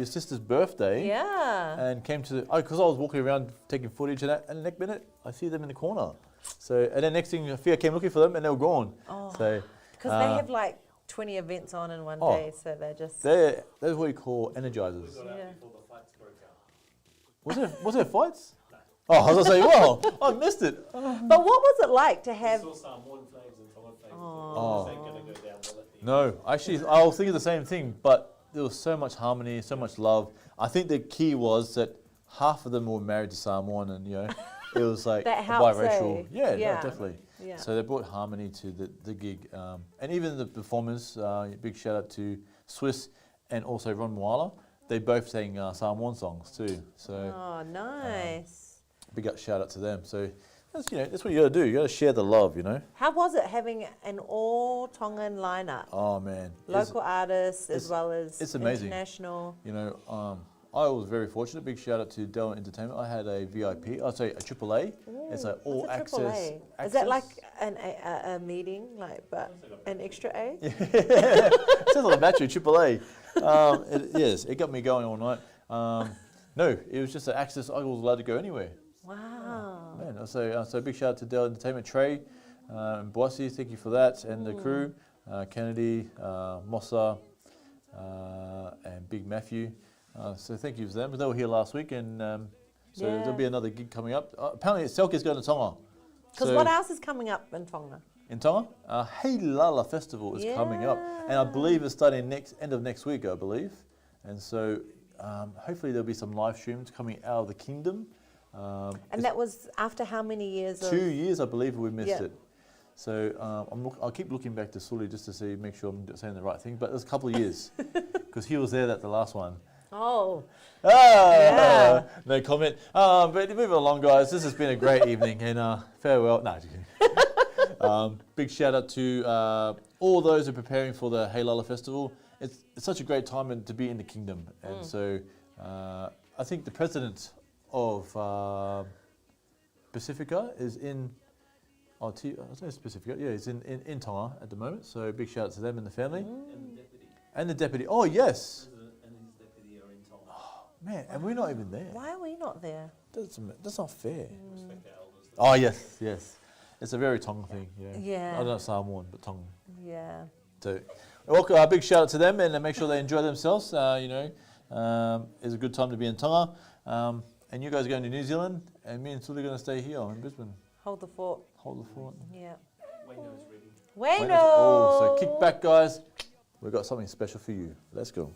sister's birthday. Yeah. And came to because I was walking around taking footage and that, and the next minute I see them in the corner. So and then next thing Fia came looking for them and they were gone. Oh. So Because they have like 20 events on in one day, so they're just. That's what we call energizers. Yeah. Was there fights? Oh, I was gonna say, well, I missed it. But what was it like to have? Saw Samoan flags and Tongan flags. Oh. Is that going to go down well at the end? No, actually, I was thinking the same thing, but there was so much harmony, so much love. I think the key was that half of them were married to Samoan, and it was like That a helps, biracial. eh? Yeah, Yeah. No, definitely. Yeah. So they brought harmony to the gig, and even the performers. Big shout out to Swiss and also Ron Moala. They both sang Samoan songs too. So Oh, nice. big shout out to them. So that's what you got to do. You got to share the love. How was it having an all Tongan lineup? Oh man, Local artists as it's- well as it's amazing. international. I was very fortunate. Big shout out to Dell Entertainment. I had a VIP. I'd say a AAA. It's an all What's a access. AAA? Is that like a meeting, but an extra A? Sounds like a battery, AAA. Yes, it got me going all night. No, it was just an access. I was allowed to go anywhere. Wow. Man, so big shout out to Dell Entertainment, Trey, and Boissy, thank you for that, and the crew, Kennedy, Mossa, and Big Matthew. So thank you to them. They were here last week, and there'll be another gig coming up. Apparently, Selke's going to Tonga. Because what else is coming up in Tonga? In Tonga, Hey Lala Festival is coming up, and I believe it's starting end of next week, I believe. And so hopefully there'll be some live streams coming out of the kingdom. And that was after how many years? 2 years, I believe, we missed Yeah. it. So I'll keep looking back to Sully just to make sure I'm saying the right thing. But there's a couple of years because he was there at the last one. Oh. Yeah. No comment. But moving along, guys. This has been a great evening, and farewell. No, just kidding. Big shout out to all those who are preparing for the Hey Lala Festival. It's such a great time to be in the kingdom, and so I think the president of Pasifika is in Oh, I was specific. Yeah, he's in Tonga at the moment. So big shout out to them and the family. And the deputy. And the deputy. Oh, yes. President and his deputy are in Tonga. Man, and we're not even there. Why are we not there? That's not fair. Respect our elders. Oh, yes. It's a very Tongan thing. Yeah. Yeah. I don't know Samoan, but Tongan. Yeah. So, welcome, a big shout out to them and make sure they enjoy themselves. It's a good time to be in Tonga. And you guys are going to New Zealand, and me and Sule are going to stay here in Brisbane. Hold the fort. Hold the fort. Yeah. Wayno's ready. Wayno! Oh, so kick back, guys. We've got something special for you. Let's go.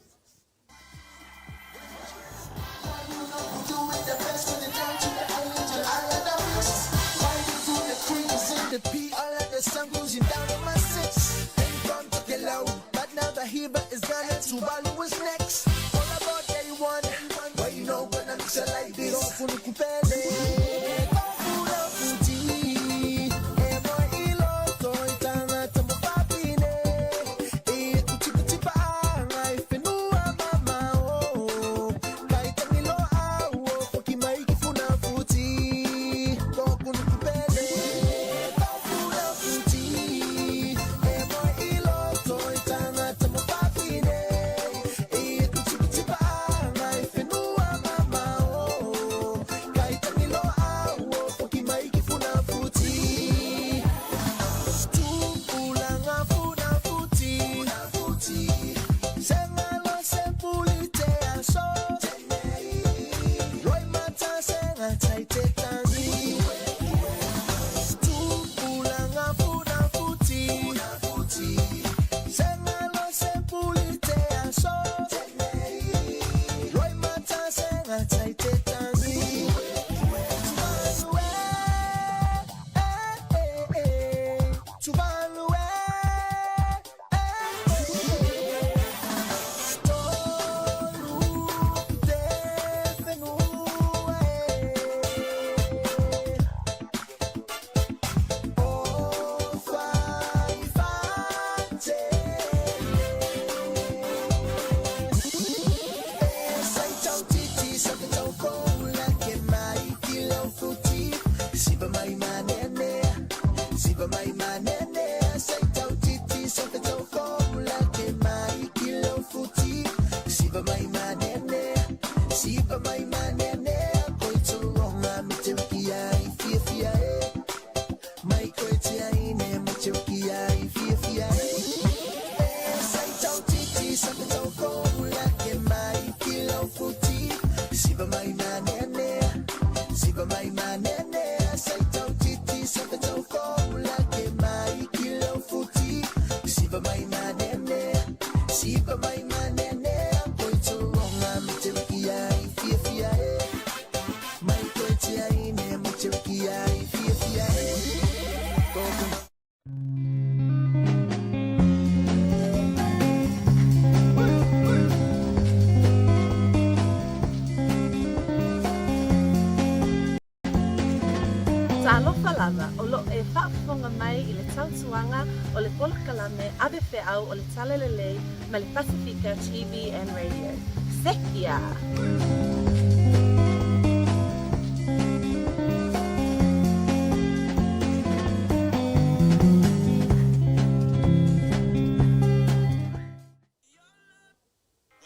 Alofa lava o lo e whaafonga mai I le tautuanga o le pola kalame abe whiau o le talelelei ma le Pasifika TV and Radio. Sekia!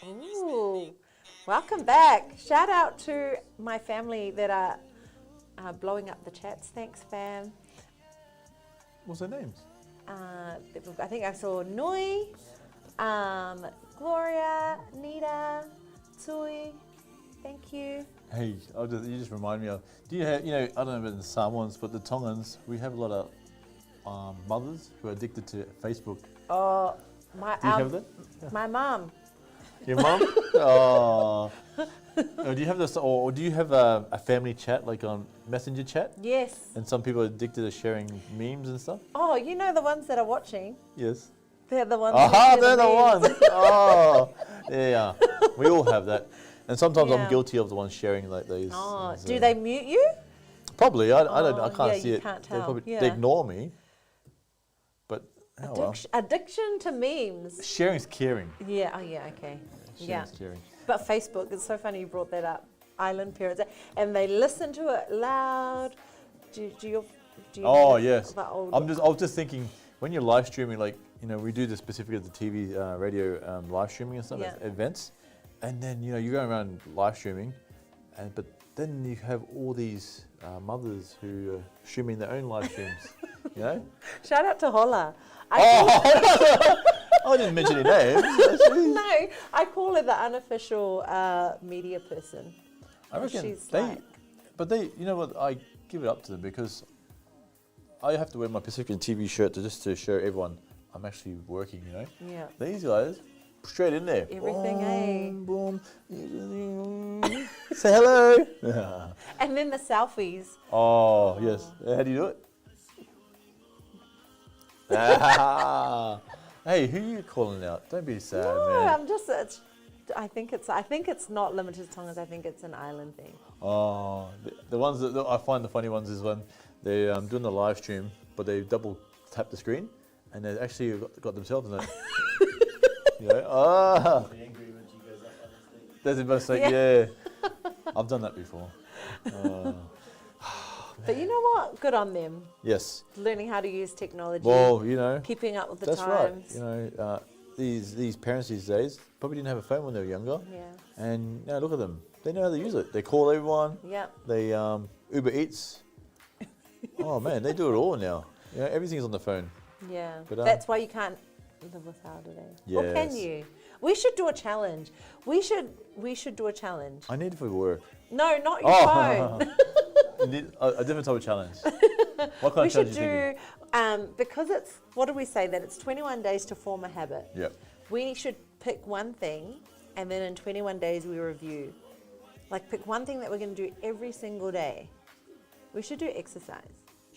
Ooh, welcome back. Shout out to my family that are blowing up the chats. Thanks, fam. What's their names? I think I saw Nui, Gloria, Nita, Tui. Thank you. Hey, you just remind me of. Do you have? I don't know about the Samoans, but the Tongans, we have a lot of mothers who are addicted to Facebook. Oh, Do you have that? Yeah. My mum. Your mum? Oh. Do you have this, or do you have a family chat, like on Messenger chat? Yes. And some people are addicted to sharing memes and stuff? Oh, you know the ones that are watching? Yes. They're the ones. Aha, they're the ones. Oh, yeah. We all have that. And sometimes I'm guilty of the ones sharing like these. Oh, do they mute you? Probably. I can't yeah, see you it. Can't They tell. probably they ignore me. But addiction to memes. Sharing's caring. Yeah. Oh, yeah. Okay. Sharing's caring. But Facebook, it's so funny you brought that up. Island parents, and they listen to it loud. Do your Do you Oh know yes. the old I was just thinking when you're live streaming, like we do the specific of the TV, radio live streaming and stuff Yeah. at events, and then you go around live streaming, but then you have all these mothers who are streaming their own live streams. Shout out to Hola. I didn't mention any names. No, I call her the unofficial media person. I reckon she's they, you know what? I give it up to them because I have to wear my Pacific TV shirt just to show everyone I'm actually working. Yeah. These guys, straight in there. Everything, boom, boom. Say hello. And then the selfies. Oh yes. How do you do it? Hey, who are you calling out? Don't be sad, No, man. I'm just. I think it's not limited to Tongas. I think it's an island thing. Oh, the ones that I find the funny ones is when they're doing the live stream, but they double tap the screen, and they actually got themselves in it. There's a mistake. Yeah. I've done that before. But you know what? Good on them. Yes. Learning how to use technology. Well, keeping up with the that's times. right. These parents these days probably didn't have a phone when they were younger. Yeah. And now look at them. They know how to use it. They call everyone. Yep. They Uber Eats. Oh man, they do it all now. Everything's on the phone. Yeah. But, that's why you can't live without it. Or can Yes. you? We should do a challenge. We should do a challenge. I need it for work. No, not your phone. You need a different type of challenge. What kind We of challenge should are you thinking? do because it's what do we say that it's 21 days to form a habit. Yep. We should pick one thing, and then in 21 days we review. Like pick one thing that we're going to do every single day. We should do exercise,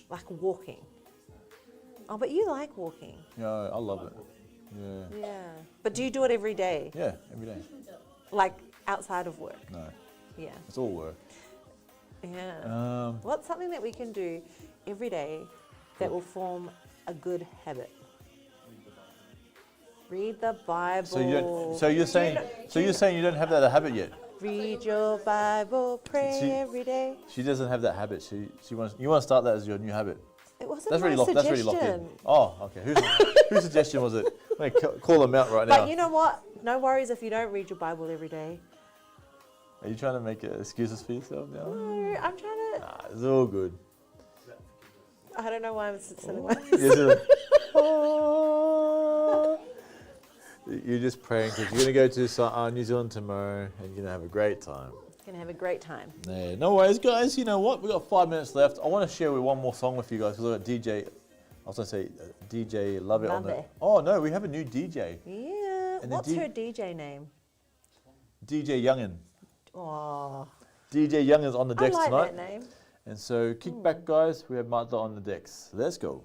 like walking. Oh, but you like walking. Yeah, I love it. Yeah. Yeah. But do you do it every day? Yeah, every day. Like outside of work? No. Yeah. It's all work. Yeah. What's something that we can do every day that will form a good habit? Read the Bible. So you're saying you don't have that habit yet? Read your Bible, pray every day. She doesn't have that habit. She wants. You want to start that as your new habit. It wasn't That's my really suggestion. That's really locked in. Oh, okay. Whose suggestion was it? I'm gonna call them out right now. But you know what? No worries if you don't read your Bible every day. Are you trying to make excuses for yourself now? No, I'm trying to. Nah, it's all good. I don't know why I'm sitting like Yes, this. You're just praying because you're going to go to New Zealand tomorrow and you're going to have a great time. Gonna have a great time. Yeah, no worries, guys. You know what? We've got 5 minutes left. I want to share with one more song with you guys because I've got DJ. I was going to say DJ Love It on the. Oh no, we have a new DJ. Yeah. And what's her DJ name? DJ Youngin. Oh. DJ Youngin's on the decks I like tonight. that name. And so kick back, guys. We have Martha on the decks. Let's go.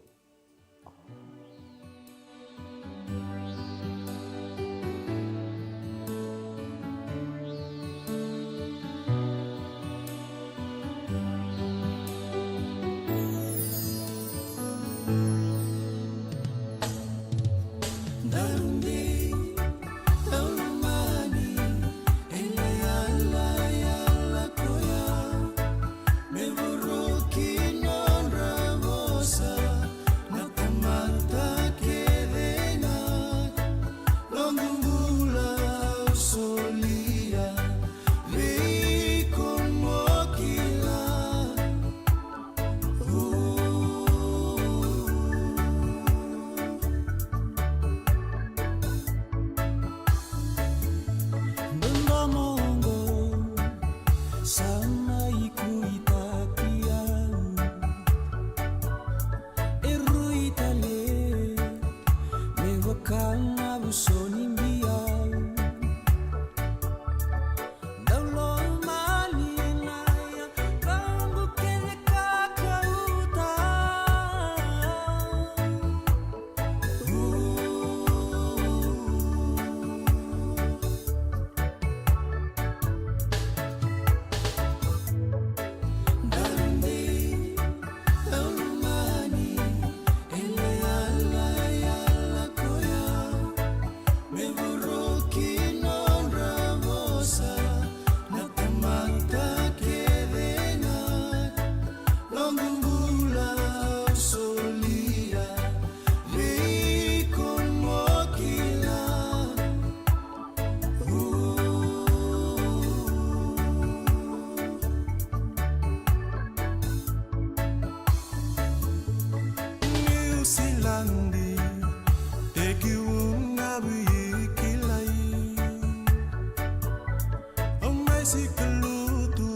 si kaluto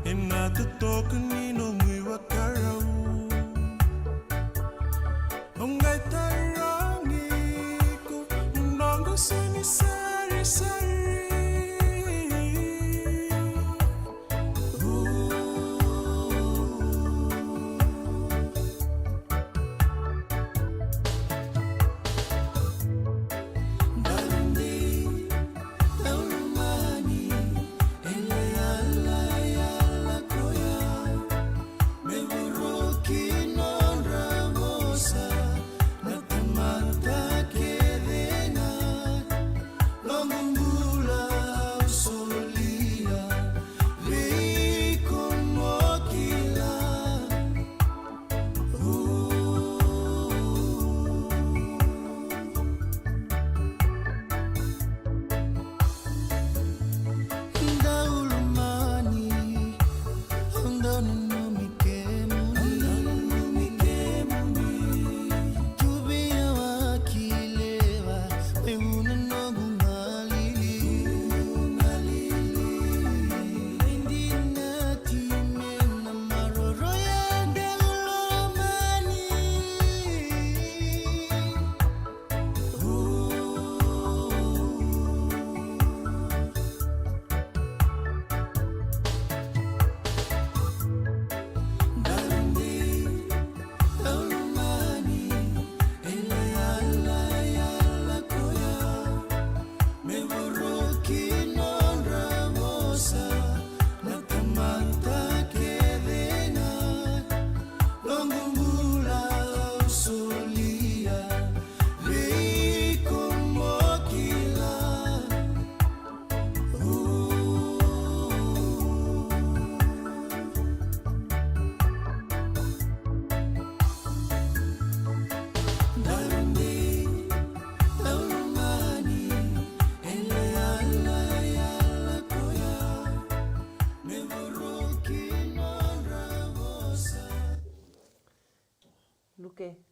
e natutoka ni no mui wakarau Ongai tarangi ko nongo sini sari sari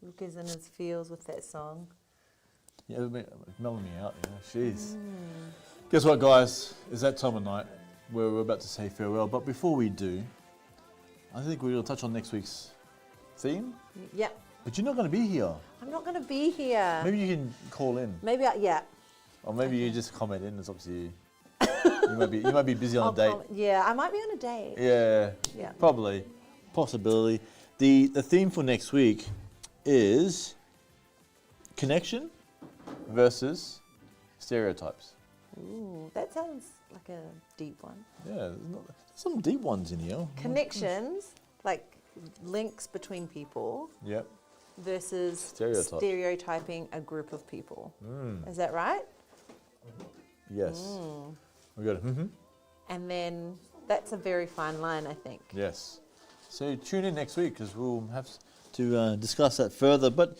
Luke's in his feels with that song. Yeah, it's melting me out, Jeez. Guess what, guys? It's that time of night where we're about to say farewell. But before we do, I think we'll touch on next week's theme. Yep. But you're not going to be here. I'm not going to be here. Maybe you can call in. Maybe, yeah. Or maybe you just comment in. It's up to you. You might be busy on a date. Yeah, I might be on a date. Yeah. Probably. Possibility. The theme for next week is connection versus stereotypes. Ooh, that sounds like a deep one. Yeah, there's some deep ones in here. Connections, like links between people. Yep. Versus stereotyping a group of people. Is that right? Yes. We got it. And then that's a very fine line, I think. Yes. So tune in next week because we'll have to discuss that further. But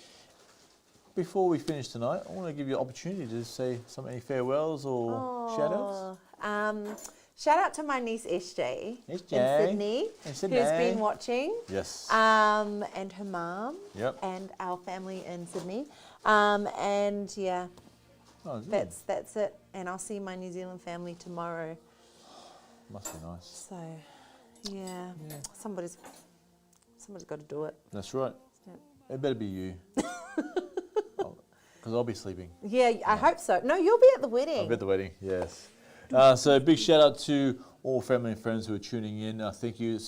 before we finish tonight, I want to give you an opportunity to say any farewells or shout-outs. Shout out to my niece SJ in Sydney, who's been watching. Yes. And her mum. Yep. And our family in Sydney. And yeah, that's it. And I'll see my New Zealand family tomorrow. Must be nice. So, yeah. Somebody's got to do it. That's right. Yep. It better be you. Because I'll be sleeping. Yeah, I hope so. No, you'll be at the wedding. I'll be at the wedding, yes. So big shout out to all family and friends who are tuning in. Thank you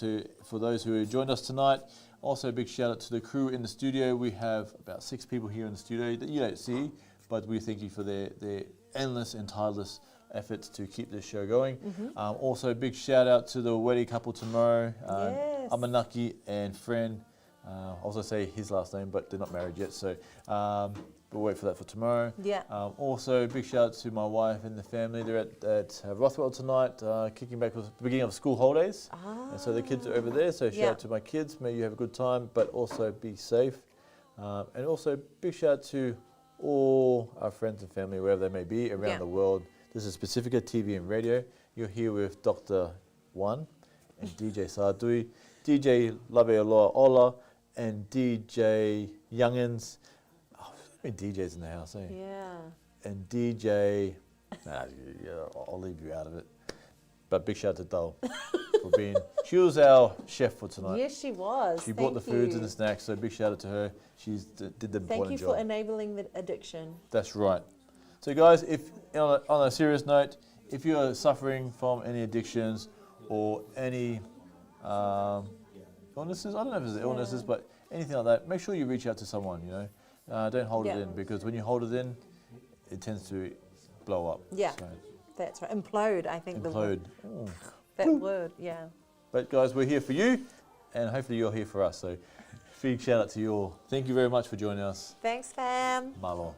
for those who joined us tonight. Also a big shout out to the crew in the studio. We have about 6 people here in the studio that you don't see, but we thank you for their endless and tireless efforts to keep this show going. Also a big shout out to the wedding couple tomorrow, Amanaki and friend. Also say his last name, but they're not married yet, so we'll wait for that for tomorrow. Yeah. Also, a big shout out to my wife and the family. They're at Rothwell tonight, kicking back with the beginning of school holidays. And so the kids are over there, so shout out to my kids. May you have a good time, but also be safe. And also, big shout out to all our friends and family, wherever they may be around the world. This is Pasifika TV and Radio. You're here with Dr. One and DJ Sadui, DJ Lavealoa Ola, and DJ Youngins. DJs in the house, eh? Yeah. And DJ, I'll leave you out of it. But big shout out to Dal for being. She was our chef for tonight. Yes, she was. She brought the foods and the snacks, so big shout out to her. She did the Thank you job. for enabling the addiction. That's right. So guys, if on a serious note, if you are suffering from any addictions or any illnesses, I don't know if it's illnesses, but anything like that, make sure you reach out to someone, you know. Don't hold it in, because when you hold it in, it tends to blow up. Yeah, so. That's right. Implode, I think. Implode. That word, yeah. But guys, we're here for you, and hopefully you're here for us. So big shout out to you all. Thank you very much for joining us. Thanks, fam. Malo.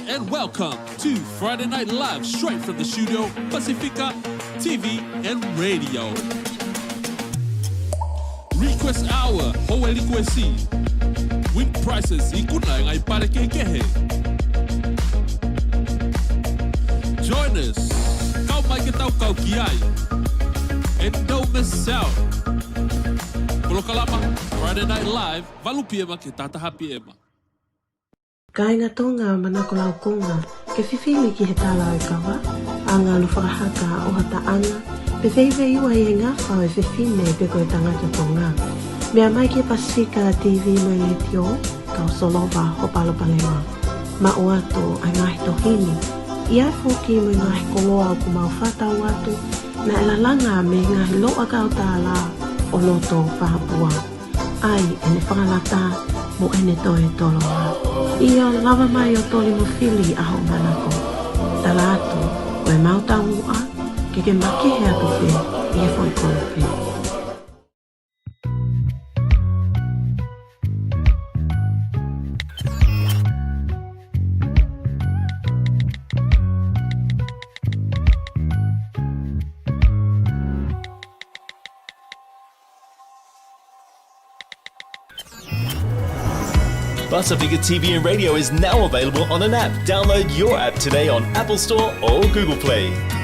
And welcome to Friday Night Live, straight from the studio, Pasifika TV and Radio. Request Hour, Hoe Liquesi. Win prizes, ikuna ngai pare kekehe. Join us, kau mai ke tau kau kiai. And don't miss out. Polokalama, Friday Night Live, valupiema ke tatahapi ema. Kainga tonga manako lau konga, ke whiwhili ki he tālau e kawa, a ngā no whakahaka o hata anga, pe wheiwe iwa i e ngā whau e whiwhine pe koe tangata tonga. Mea mai ke Pasifika TV no i tio, kau solova ho palopalewa. Ma o ato ai ngahi tohini, i ai whoki mo ngahi koloa o kumau whatau atu, na e lalanga me ngahi loa kau tāla o loto pāpua. Ai e ne whakalata mo ene toe toloa. Ia lava mai o toli mo whili a ho manako. Tala atu, koe mautangua, ke maki he atu pe, i e whoi kolope. Pasifika TV and Radio is now available on an app. Download your app today on Apple Store or Google Play.